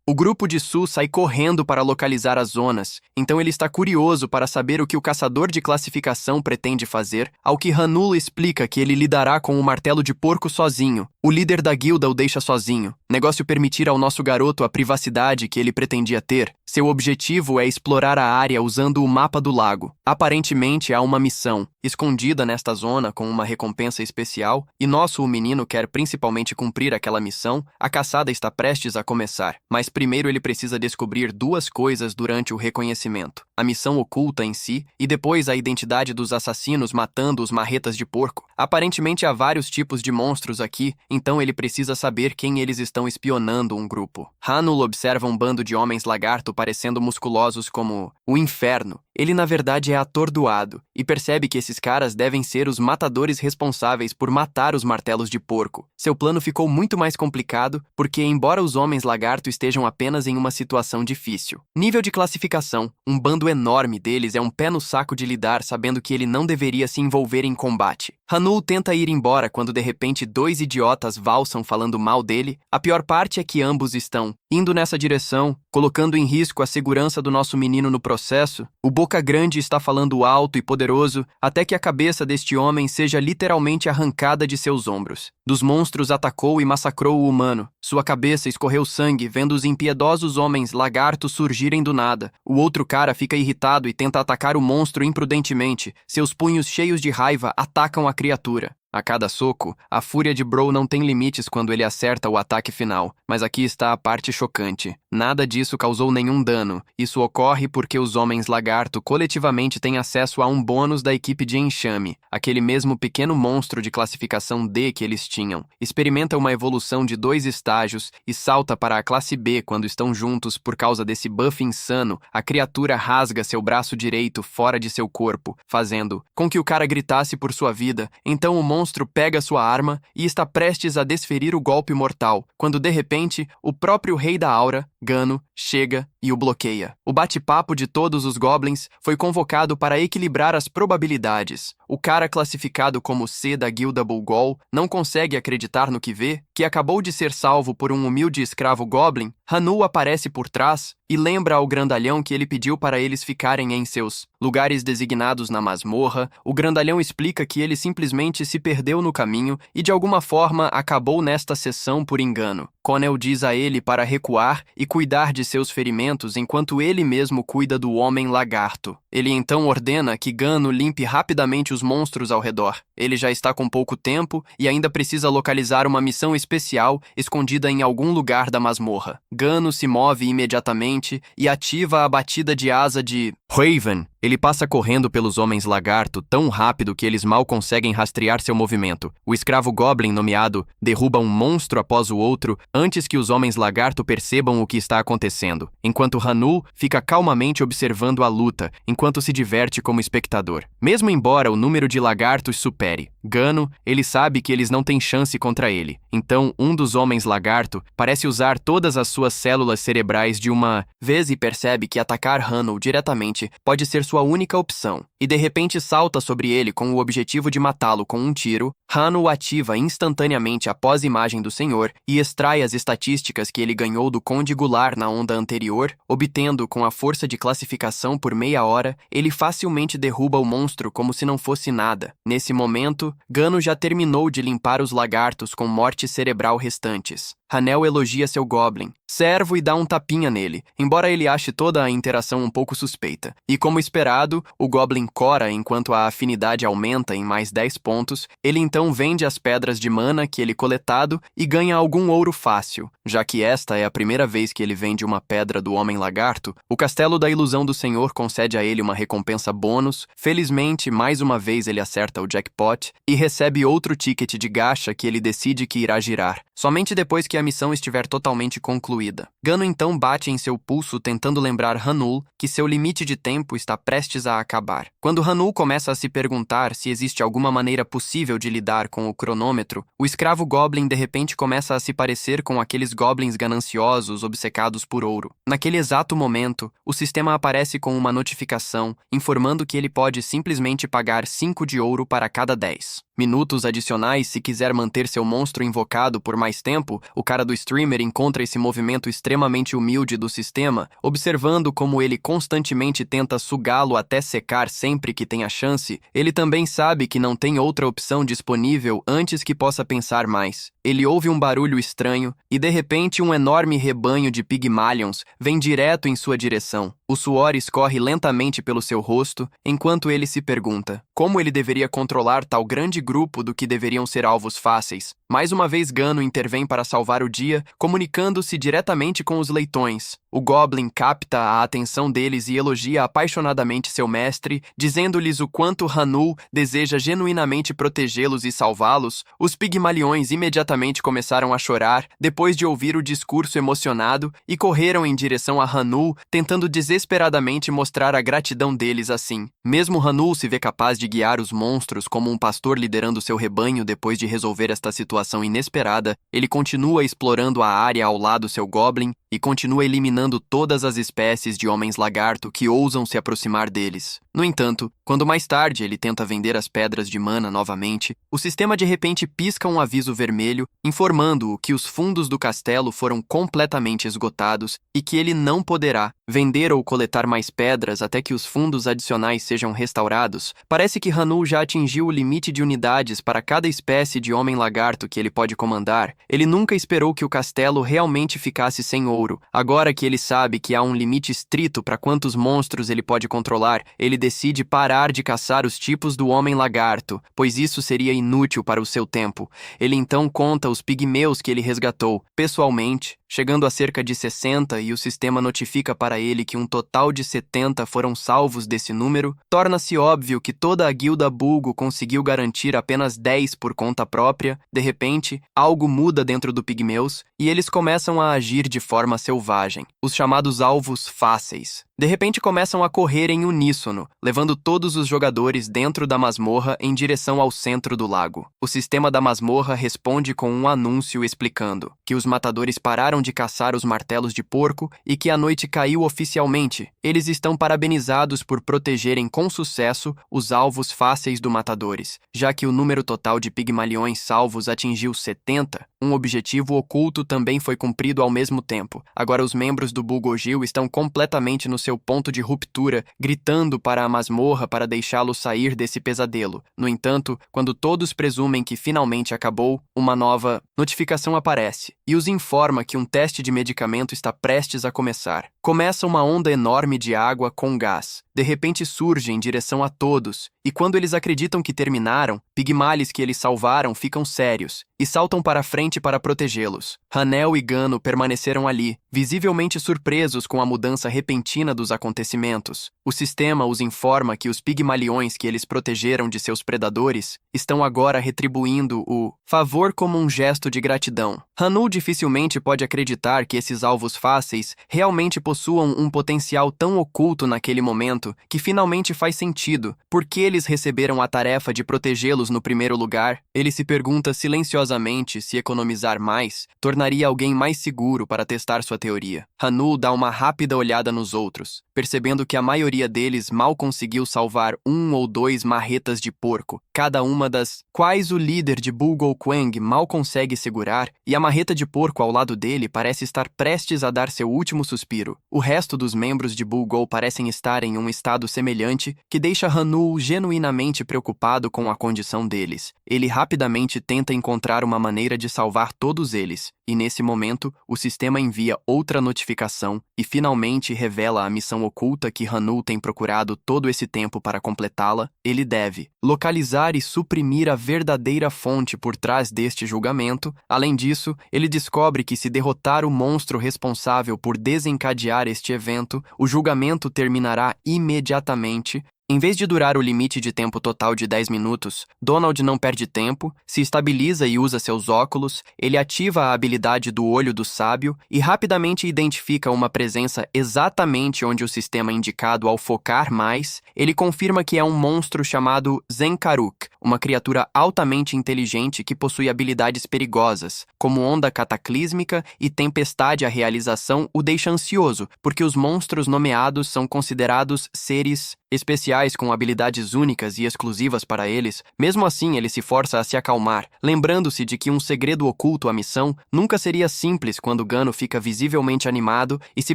o grupo de Su sai correndo para localizar as zonas, então ele está curioso para saber o que o caçador de classificação pretende fazer, ao que Hanul explica que ele lidará com o martelo de porco sozinho. O líder da guilda o deixa sozinho. Negócio permitir ao nosso garoto a privacidade que ele pretendia ter. Seu objetivo é explorar a área usando o mapa do lago. Aparentemente há uma missão escondida nesta zona com uma recompensa especial, e o menino quer principalmente cumprir aquela missão. A caçada está prestes a começar, mas primeiro ele precisa descobrir 2 coisas durante o reconhecimento: a missão oculta em si e depois a identidade dos assassinos matando os marretas de porco. Aparentemente há vários tipos de monstros aqui, então ele precisa saber quem eles estão espionando um grupo. Hanul observa um bando de homens lagarto parecendo musculosos como o inferno. Ele na verdade é atordoado e percebe que esses caras devem ser os matadores responsáveis por matar os martelos de porco. Seu plano ficou muito mais complicado porque, embora os homens lagarto estejam apenas em uma situação difícil. Nível de classificação: um bando enorme deles é um pé no saco de lidar, sabendo que ele não deveria se envolver em combate. Hanul tenta ir embora quando de repente 2 idiotas valsam falando mal dele. A pior parte é que ambos estão indo nessa direção, colocando em risco a segurança do nosso menino no processo. O Boca Grande está falando alto e poderoso até que a cabeça deste homem seja literalmente arrancada de seus ombros. Dos monstros atacou e massacrou o humano. Sua cabeça escorreu sangue vendo os impiedosos homens lagartos surgirem do nada. O outro cara fica irritado e tenta atacar o monstro imprudentemente. Seus punhos cheios de raiva atacam a criatura. A cada soco, a fúria de Bro não tem limites quando ele acerta o ataque final, mas aqui está a parte chocante. Nada disso causou nenhum dano. Isso ocorre porque os homens lagarto coletivamente têm acesso a um bônus da equipe de enxame, aquele mesmo pequeno monstro de classificação D que eles tinham. Experimenta uma evolução de 2 estágios e salta para a classe B quando estão juntos. Por causa desse buff insano, a criatura rasga seu braço direito fora de seu corpo, fazendo com que o cara gritasse por sua vida. Então o monstro pega sua arma e está prestes a desferir o golpe mortal, quando de repente o próprio Rei da Aura, Gano, chega e o bloqueia. O bate-papo de todos os goblins foi convocado para equilibrar as probabilidades. O cara classificado como C da guilda Bulgol não consegue acreditar no que vê, que acabou de ser salvo por um humilde escravo goblin. Hanul aparece por trás e lembra ao grandalhão que ele pediu para eles ficarem em seus lugares designados na masmorra. O grandalhão explica que ele simplesmente se perdeu no caminho e de alguma forma acabou nesta sessão por engano. Conel diz a ele para recuar e cuidar de seus ferimentos enquanto ele mesmo cuida do homem lagarto. Ele então ordena que Gano limpe rapidamente os monstros ao redor. Ele já está com pouco tempo e ainda precisa localizar uma missão especial escondida em algum lugar da masmorra. Gano se move imediatamente e ativa a batida de asa de Raven. Ele passa correndo pelos homens lagarto tão rápido que eles mal conseguem rastrear seu movimento. O escravo Goblin nomeado derruba um monstro após o outro antes que os homens lagarto percebam o que está acontecendo, enquanto Hanul fica calmamente observando a luta, enquanto se diverte como espectador. Mesmo embora o número de lagartos supere Gano, ele sabe que eles não têm chance contra ele. Então, um dos homens lagarto parece usar todas as suas células cerebrais de uma vez e percebe que atacar Hanul diretamente pode ser sua única opção, e de repente salta sobre ele com o objetivo de matá-lo com um tiro. Hanul ativa instantaneamente a pós-imagem do Senhor e extrai as estatísticas que ele ganhou do Conde Gular na onda anterior, obtendo com a força de classificação por meia hora, ele facilmente derruba o monstro como se não fosse nada. Nesse momento, Gano já terminou de limpar os lagartos com morte cerebral restantes. Hanel elogia seu Goblin, servo, e dá um tapinha nele, embora ele ache toda a interação um pouco suspeita. E como esperado, o Goblin cora enquanto a afinidade aumenta em mais 10 pontos. Ele então vende as pedras de mana que ele coletado e ganha algum ouro fácil. Já que esta é a primeira vez que ele vende uma pedra do Homem Lagarto, o Castelo da Ilusão do Senhor concede a ele uma recompensa bônus. Felizmente, mais uma vez ele acerta o jackpot e recebe outro ticket de gacha que ele decide que irá girar, somente depois que a missão estiver totalmente concluída. Gano então bate em seu pulso tentando lembrar Hanul que seu limite de tempo está prestes a acabar. Quando Hanul começa a se perguntar se existe alguma maneira possível de lidar com o cronômetro, o escravo Goblin de repente começa a se parecer com aqueles goblins gananciosos obcecados por ouro. Naquele exato momento, o sistema aparece com uma notificação informando que ele pode simplesmente pagar 5 de ouro para cada 10 minutos adicionais se quiser manter seu monstro invocado por mais tempo. O cara do streamer encontra esse movimento extremamente humilde do sistema, observando como ele constantemente tenta sugá-lo até secar sempre que tem a chance. Ele também sabe que não tem outra opção disponível antes que possa pensar mais. Ele ouve um barulho estranho e, de repente, um enorme rebanho de Pygmalions vem direto em sua direção. O suor escorre lentamente pelo seu rosto, enquanto ele se pergunta como ele deveria controlar tal grande grupo do que deveriam ser alvos fáceis. Mais uma vez Gano intervém para salvar o dia, comunicando-se diretamente com os leitões. O Goblin capta a atenção deles e elogia apaixonadamente seu mestre, dizendo-lhes o quanto Hanul deseja genuinamente protegê-los e salvá-los. Os Pygmaliões imediatamente começaram a chorar depois de ouvir o discurso emocionado e correram em direção a Hanul, tentando desesperadamente mostrar a gratidão deles assim. Mesmo Hanul se vê capaz de guiar os monstros como um pastor liderando seu rebanho depois de resolver esta situação inesperada. Ele continua explorando a área ao lado do seu Goblin e continua eliminando todas as espécies de homens lagarto que ousam se aproximar deles. No entanto, quando mais tarde ele tenta vender as pedras de mana novamente, o sistema de repente pisca um aviso vermelho, informando-o que os fundos do castelo foram completamente esgotados e que ele não poderá vender ou coletar mais pedras até que os fundos adicionais sejam restaurados. Parece que Hanul já atingiu o limite de unidades para cada espécie de homem lagarto que ele pode comandar. Ele nunca esperou que o castelo realmente ficasse sem ouro. Agora que ele sabe que há um limite estrito para quantos monstros ele pode controlar, ele decide parar de caçar os tipos do homem lagarto, pois isso seria inútil para o seu tempo. Ele então conta os pigmeus que ele resgatou, pessoalmente, chegando a cerca de 60, e o sistema notifica para ele que um total de 70 foram salvos desse número. Torna-se óbvio que toda a guilda Bulgo conseguiu garantir apenas 10 por conta própria. De repente, algo muda dentro do Pigmeus e eles começam a agir de forma selvagem. Os chamados alvos fáceis de repente começam a correr em uníssono, levando todos os jogadores dentro da masmorra em direção ao centro do lago. O sistema da masmorra responde com um anúncio explicando que os matadores pararam de caçar os martelos de porco e que a noite caiu oficialmente. Eles estão parabenizados por protegerem com sucesso os alvos fáceis do matadores, já que o número total de Pygmaliões salvos atingiu 70. Um objetivo oculto também foi cumprido ao mesmo tempo. Agora os membros do Bulgojil estão completamente no seu ponto de ruptura, gritando para a masmorra para deixá-lo sair desse pesadelo. No entanto, quando todos presumem que finalmente acabou, uma nova notificação aparece e os informa que um teste de medicamento está prestes a começar. Começa uma onda enorme de água com gás. De repente surge em direção a todos, e quando eles acreditam que terminaram, pigmales que eles salvaram ficam sérios e saltam para frente para protegê-los. Hanel e Gano permaneceram ali, visivelmente surpresos com a mudança repentina dos acontecimentos. O sistema os informa que os pigmaliões que eles protegeram de seus predadores estão agora retribuindo o favor como um gesto de gratidão. Hanul dificilmente pode acreditar que esses alvos fáceis realmente possuam um potencial tão oculto naquele momento que finalmente faz sentido. Por que eles receberam a tarefa de protegê-los no primeiro lugar? Ele se pergunta silenciosamente se economizar mais tornaria alguém mais seguro para testar sua teoria. Hanul dá uma rápida olhada nos outros, percebendo que a maioria deles mal conseguiu salvar 1 ou 2 marretas de porco, cada uma das quais o líder de Bulgul Quang mal consegue segurar, e a marreta de porco ao lado dele parece estar prestes a dar seu último suspiro. O resto dos membros de Bulgul parecem estar em um estado semelhante, que deixa Hanul genuinamente preocupado com a condição deles. Ele rapidamente tenta encontrar uma maneira de salvar todos eles, e nesse momento, o sistema envia outra notificação e finalmente revela a missão oculta que Hanul tem procurado todo esse tempo para completá-la. Ele deve localizar e suprimir a verdadeira fonte por trás deste julgamento. Além disso, ele descobre que se derrotar o monstro responsável por desencadear este evento, o julgamento terminará imediatamente. Em vez de durar o limite de tempo total de 10 minutos, Donald não perde tempo, se estabiliza e usa seus óculos, ele ativa a habilidade do Olho do Sábio e rapidamente identifica uma presença exatamente onde o sistema indicado ao focar mais. Ele confirma que é um monstro chamado Zenkaruk, uma criatura altamente inteligente que possui habilidades perigosas, como onda cataclísmica e tempestade. A realização o deixa ansioso, porque os monstros nomeados são considerados seres especiais com habilidades únicas e exclusivas para eles. Mesmo assim, ele se força a se acalmar, lembrando-se de que um segredo oculto à missão nunca seria simples quando Gano fica visivelmente animado e se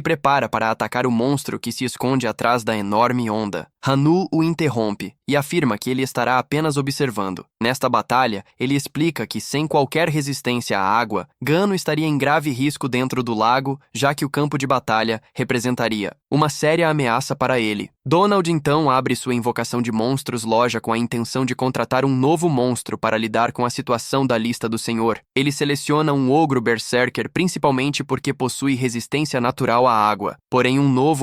prepara para atacar o monstro que se esconde atrás da enorme onda. Hanul o interrompe e afirma que ele estará apenas observando. Nesta batalha, ele explica que sem qualquer resistência à água, Gano estaria em grave risco dentro do lago, já que o campo de batalha representaria uma séria ameaça para ele. Donald então abre sua invocação de monstros loja com a intenção de contratar um novo monstro para lidar com a situação da lista do Senhor. Ele seleciona um ogro berserker principalmente porque possui resistência natural à água. Porém,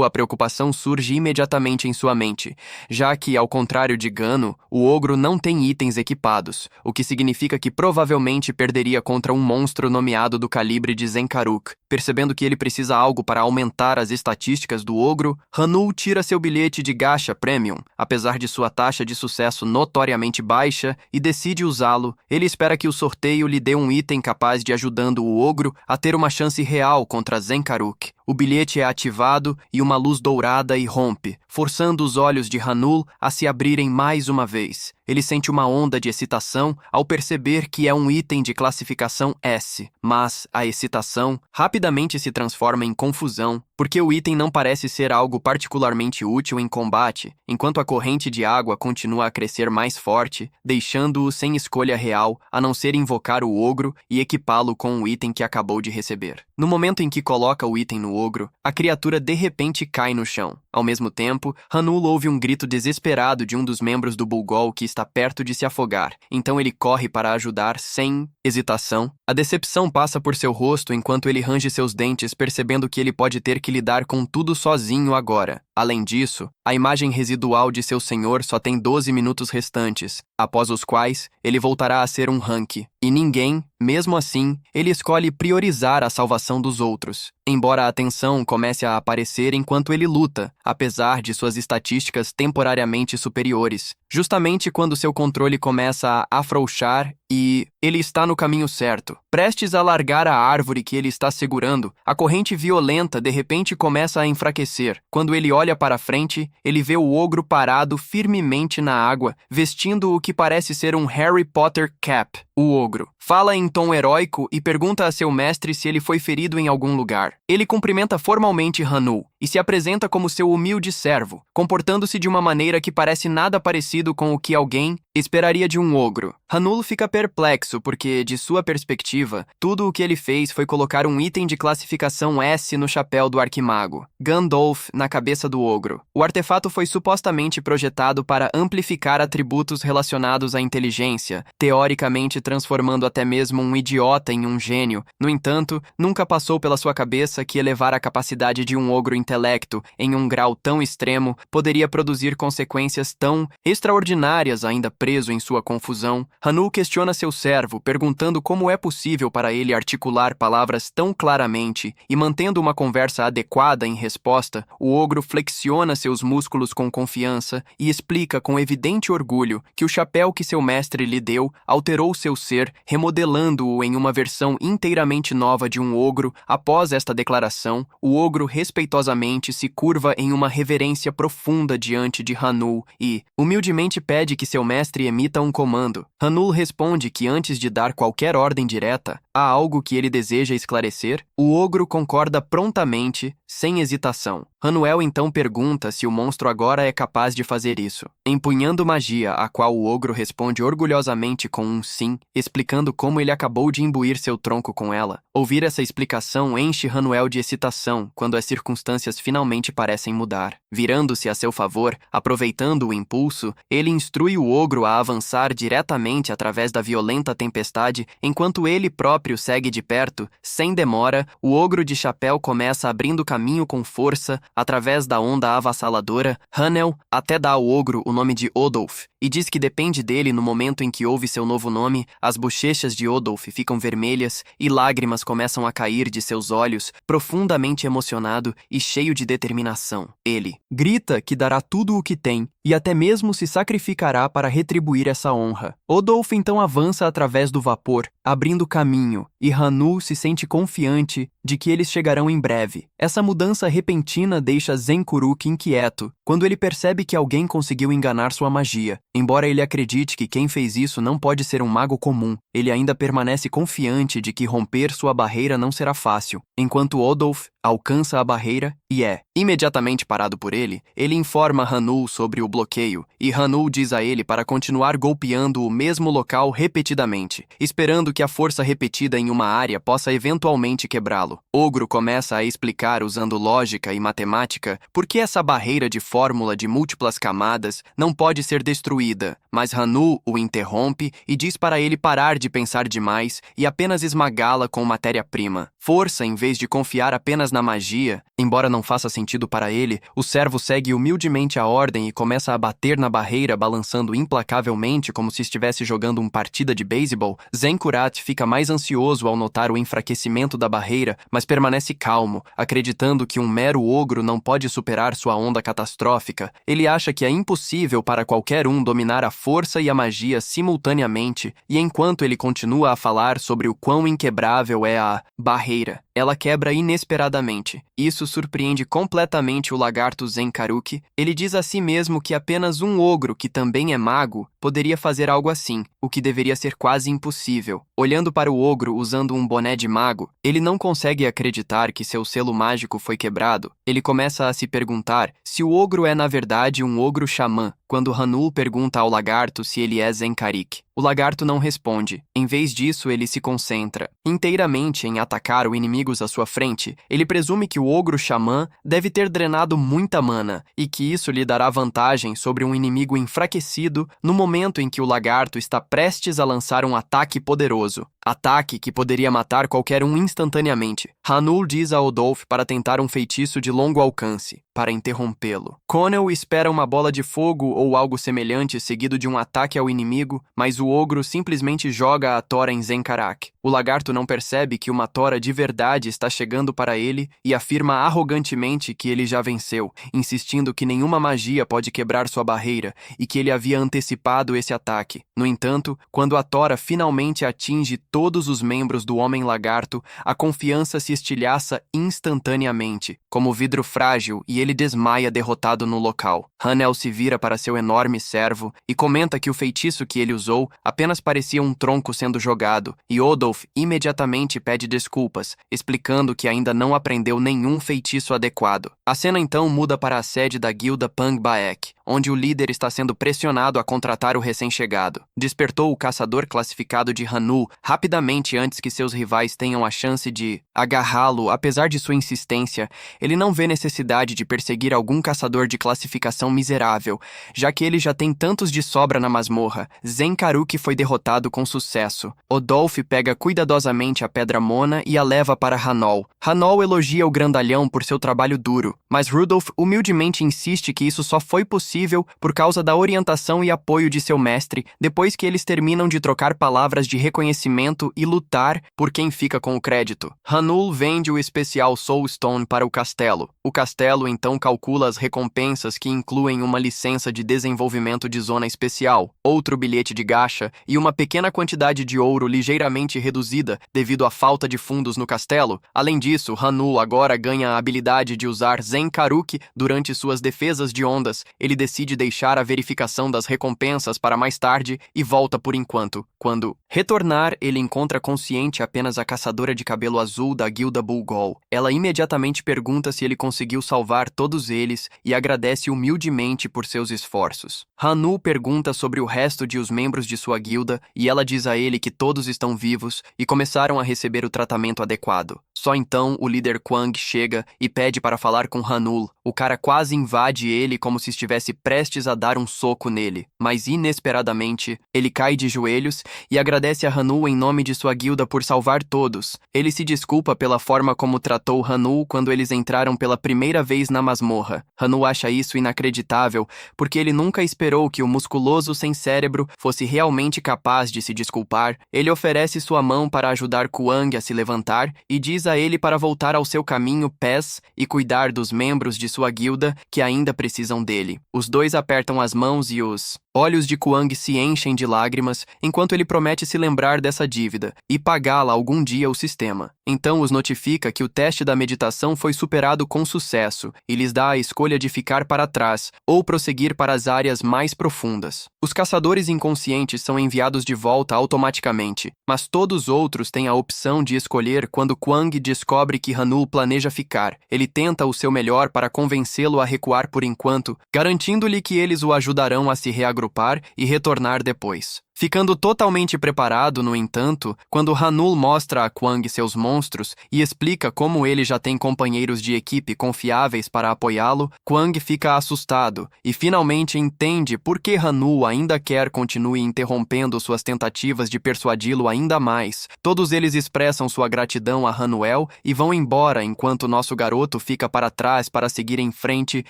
a preocupação surge imediatamente em sua mente, já que, ao contrário de Gano, o ogro não tem itens equipados, o que significa que provavelmente perderia contra um monstro nomeado do calibre de Zenkaruk. Percebendo que ele precisa algo para aumentar as estatísticas do ogro, Hanul tira seu bilhete de gacha premium, apesar de sua taxa de sucesso notoriamente baixa, e decide usá-lo. Ele espera que o sorteio lhe dê um item capaz de ajudando o ogro a ter uma chance real contra Zenkaruk. O bilhete é ativado e uma luz dourada irrompe, forçando os olhos de Hanul a se abrirem mais uma vez. Ele sente uma onda de excitação ao perceber que é um item de classificação S, mas a excitação rapidamente se transforma em confusão, porque o item não parece ser algo particularmente útil em combate, enquanto a corrente de água continua a crescer mais forte, deixando-o sem escolha real, a não ser invocar o ogro e equipá-lo com o item que acabou de receber. No momento em que coloca o item no ogro, a criatura de repente cai no chão. Ao mesmo tempo, Hanul ouve um grito desesperado de um dos membros do Bulgul que está perto de se afogar, então ele corre para ajudar sem hesitação. A decepção passa por seu rosto enquanto ele range seus dentes, percebendo que ele pode ter que lidar com tudo sozinho agora. Além disso, a imagem residual de seu senhor só tem 12 minutos restantes, após os quais ele voltará a ser um Hank. E ninguém, mesmo assim, ele escolhe priorizar a salvação dos outros, embora a tensão comece a aparecer enquanto ele luta, apesar de suas estatísticas temporariamente superiores. Justamente quando seu controle começa a afrouxar e ele está no caminho certo, prestes a largar a árvore que ele está segurando, a corrente violenta de repente começa a enfraquecer. Quando ele olha para frente, ele vê o ogro parado firmemente na água, vestindo o que parece ser um Harry Potter cap. O ogro fala em tom heróico e pergunta a seu mestre se ele foi ferido em algum lugar. Ele cumprimenta formalmente Hanul e se apresenta como seu humilde servo, comportando-se de uma maneira que parece nada parecido com o que alguém esperaria de um ogro? Hanul fica perplexo porque, de sua perspectiva, tudo o que ele fez foi colocar um item de classificação S no chapéu do arquimago, Gandalf, na cabeça do ogro. O artefato foi supostamente projetado para amplificar atributos relacionados à inteligência, teoricamente transformando até mesmo um idiota em um gênio. No entanto, nunca passou pela sua cabeça que elevar a capacidade de um ogro intelecto em um grau tão extremo poderia produzir consequências tão extraordinárias. Ainda preso em sua confusão, Hanul questiona seu servo, perguntando como é possível para ele articular palavras tão claramente, e mantendo uma conversa adequada em resposta, o ogro flexiona seus músculos com confiança e explica com evidente orgulho que o chapéu que seu mestre lhe deu alterou seu ser, remodelando-o em uma versão inteiramente nova de um ogro. Após esta declaração, o ogro respeitosamente se curva em uma reverência profunda diante de Hanul e, humildemente, pede que seu mestre emita um comando. Hanul responde que antes de dar qualquer ordem direta, há algo que ele deseja esclarecer. O ogro concorda prontamente, sem hesitação. Hanuel então pergunta se o monstro agora é capaz de fazer isso, empunhando magia, a qual o ogro responde orgulhosamente com um sim, explicando como ele acabou de imbuir seu tronco com ela. Ouvir essa explicação enche Hanuel de excitação quando as circunstâncias finalmente parecem mudar. Virando-se a seu favor, aproveitando o impulso, ele instrui o ogro a avançar diretamente através da violenta tempestade, enquanto ele próprio segue de perto. Sem demora, o ogro de chapéu começa abrindo caminho com força através da onda avassaladora. Hanel até dá ao ogro o nome de Odolf e diz que depende dele no momento em que ouve seu novo nome. As bochechas de Odolf ficam vermelhas e lágrimas começam a cair de seus olhos, profundamente emocionado e cheio de determinação. Ele grita que dará tudo o que tem e até mesmo se sacrificará para retribuir essa honra. Odolf então avança através do vapor, abrindo caminho, e Hanul se sente confiante de que eles chegarão em breve. Essa mudança repentina deixa Zenkuruk inquieto quando ele percebe que alguém conseguiu enganar sua magia. Embora ele acredite que quem fez isso não pode ser um mago comum, ele ainda permanece confiante de que romper sua barreira não será fácil. Enquanto Odolf alcança a barreira e é imediatamente parado por ele, ele informa Hanul sobre o bloqueio, e Hanul diz a ele para continuar golpeando o mesmo local repetidamente, esperando que a força repetida em uma área possa eventualmente quebrá-lo. Ogro começa a explicar usando lógica e matemática por que essa barreira de fórmula de múltiplas camadas não pode ser destruída, mas Hanul o interrompe e diz para ele parar de pensar demais e apenas esmagá-la com matéria-prima. Força em vez de confiar apenas na magia. Embora não faça sentido para ele, o servo segue humildemente a ordem e começa a bater na barreira, balançando implacavelmente como se estivesse jogando uma partida de beisebol. Zenkurat fica mais ansioso ao notar o enfraquecimento da barreira, mas permanece calmo, acreditando que um mero ogro não pode superar sua onda catastrófica. Ele acha que é impossível para qualquer um dominar a força e a magia simultaneamente, e enquanto ele continua a falar sobre o quão inquebrável é a barreira, ela quebra inesperadamente. Isso surpreende completamente o lagarto Zenkaruk. Ele diz a si mesmo que apenas um ogro, que também é mago, poderia fazer algo assim, o que deveria ser quase impossível. Olhando para o ogro usando um boné de mago, ele não consegue acreditar que seu selo mágico foi quebrado. Ele começa a se perguntar se o ogro é na verdade um ogro xamã, quando Hanul pergunta ao lagarto se ele é Zenkarik. O lagarto não responde. Em vez disso, ele se concentra inteiramente em atacar os inimigos à sua frente. Ele presume que o ogro xamã deve ter drenado muita mana e que isso lhe dará vantagem sobre um inimigo enfraquecido no momento em que o lagarto está prestes a lançar um ataque poderoso. Ataque que poderia matar qualquer um instantaneamente. Hanul diz a Odolf para tentar um feitiço de longo alcance, para interrompê-lo. Conel espera uma bola de fogo ou algo semelhante seguido de um ataque ao inimigo, mas o ogro simplesmente joga a tora em Zenkarak. O lagarto não percebe que uma tora de verdade está chegando para ele e afirma arrogantemente que ele já venceu, insistindo que nenhuma magia pode quebrar sua barreira e que ele havia antecipado esse ataque. No entanto, quando a tora finalmente atinge todos os membros do Homem-Lagarto, a confiança se estilhaça instantaneamente, como vidro frágil, e ele ele desmaia derrotado no local. Hanel se vira para seu enorme servo e comenta que o feitiço que ele usou apenas parecia um tronco sendo jogado, e Odolf imediatamente pede desculpas, explicando que ainda não aprendeu nenhum feitiço adequado. A cena então muda para a sede da guilda Pang-Baek, onde o líder está sendo pressionado a contratar o recém-chegado. Despertou o caçador classificado de Hanul rapidamente antes que seus rivais tenham a chance de agarrá-lo. Apesar de sua insistência, ele não vê necessidade de perseguir algum caçador de classificação miserável, já que ele já tem tantos de sobra na masmorra. Zenkaruk foi derrotado com sucesso. Odolf pega cuidadosamente a pedra Mona e a leva para Hanol. Hanol elogia o grandalhão por seu trabalho duro, mas Rudolf humildemente insiste que isso só foi possível por causa da orientação e apoio de seu mestre, depois que eles terminam de trocar palavras de reconhecimento e lutar por quem fica com o crédito. Hanul vende o especial Soulstone para o castelo. O castelo então calcula as recompensas, que incluem uma licença de desenvolvimento de zona especial, outro bilhete de gacha e uma pequena quantidade de ouro ligeiramente reduzida devido à falta de fundos no castelo. Além disso, Hanul agora ganha a habilidade de usar Zenkaruk durante suas defesas de ondas. Ele decide deixar a verificação das recompensas para mais tarde e volta por enquanto. Quando retornar, ele encontra consciente apenas a caçadora de cabelo azul da guilda Bulgol. Ela imediatamente pergunta se ele conseguiu salvar todos eles e agradece humildemente por seus esforços. Hanul pergunta sobre o resto de os membros de sua guilda e ela diz a ele que todos estão vivos e começaram a receber o tratamento adequado. Só então o líder Quang chega e pede para falar com Hanul. O cara quase invade ele como se estivesse prestes a dar um soco nele, mas inesperadamente ele cai de joelhos e agradece a Hanul em nome de sua guilda por salvar todos. Ele se desculpa pela forma como tratou Hanul quando eles entraram pela primeira vez na masmorra. Hanul acha isso inacreditável, porque ele nunca esperou que o musculoso sem cérebro fosse realmente capaz de se desculpar. Ele oferece sua mão para ajudar Quang a se levantar e diz a ele para voltar ao seu caminho pés e cuidar dos membros de sua guilda que ainda precisam dele. Os dois apertam as mãos e os olhos de Quang se enchem de lágrimas enquanto ele promete se lembrar dessa dívida e pagá-la algum dia ao sistema. Então os notifica que o teste da meditação foi superado com sucesso e lhes dá a escolha de ficar para trás ou prosseguir para as áreas mais profundas. Os caçadores inconscientes são enviados de volta automaticamente, mas todos os outros têm a opção de escolher quando Quang descobre que Hanul planeja ficar. Ele tenta o seu melhor para convencê-lo a recuar por enquanto, garantindo-lhe que eles o ajudarão a se reagrupar e retornar depois. Ficando totalmente preparado, no entanto, quando Hanul mostra a Quang seus monstros e explica como ele já tem companheiros de equipe confiáveis para apoiá-lo, Quang fica assustado e finalmente entende por que Hanul ainda quer continue interrompendo suas tentativas de persuadi-lo ainda mais. Todos eles expressam sua gratidão a Hanuel e vão embora enquanto nosso garoto fica para trás para seguir em frente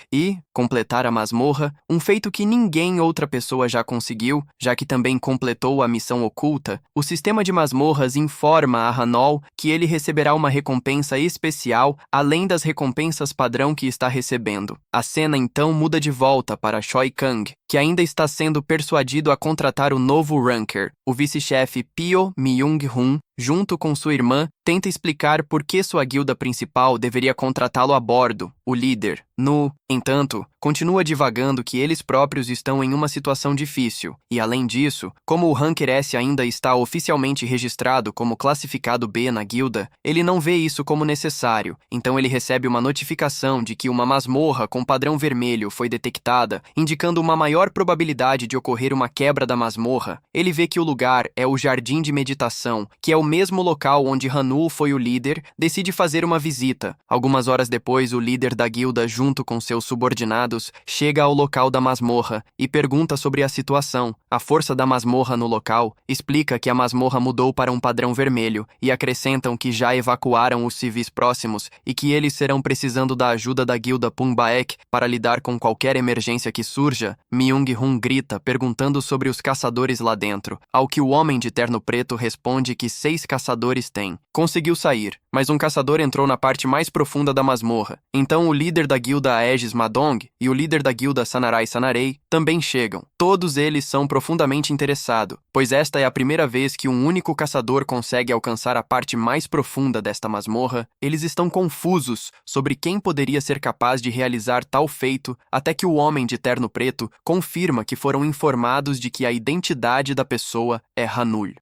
e completar a masmorra, um feito que ninguém outra pessoa já conseguiu, já que também completou a missão oculta. O sistema de masmorras informa a Hanol que ele receberá uma recompensa especial além das recompensas padrão que está recebendo. A cena então muda de volta para Choi Kang, que ainda está sendo persuadido a contratar o novo Ranker. O vice-chefe Pyo Myung-hun, junto com sua irmã, tenta explicar por que sua guilda principal deveria contratá-lo a bordo, o líder. No entanto, continua divagando que eles próprios estão em uma situação difícil, e além disso, como o Ranker S ainda está oficialmente registrado como classificado B na guilda, ele não vê isso como necessário, então ele recebe uma notificação de que uma masmorra com padrão vermelho foi detectada, indicando uma maior probabilidade de ocorrer uma quebra da masmorra. Ele vê que o lugar é o Jardim de Meditação, que é o mesmo local onde Hanul foi o líder, decide fazer uma visita. Algumas horas depois, o líder da guilda, junto com seus subordinados, chega ao local da masmorra e pergunta sobre a situação. A força da masmorra no local explica que a masmorra mudou para um padrão vermelho e acrescentam que já evacuaram os civis próximos e que eles serão precisando da ajuda da guilda Pumbaek para lidar com qualquer emergência que surja. Myung-hun grita, perguntando sobre os caçadores lá dentro, ao que o homem de terno preto responde que 6 caçadores têm. Conseguiu sair. mas um caçador entrou na parte mais profunda da masmorra. Então o líder da guilda Aegis Madong e o líder da guilda Sanarai Sanarei também chegam. Todos eles são profundamente interessados, pois esta é a primeira vez que um único caçador consegue alcançar a parte mais profunda desta masmorra. Eles estão confusos sobre quem poderia ser capaz de realizar tal feito, até que o homem de terno preto confirma que foram informados de que a identidade da pessoa é Hanul.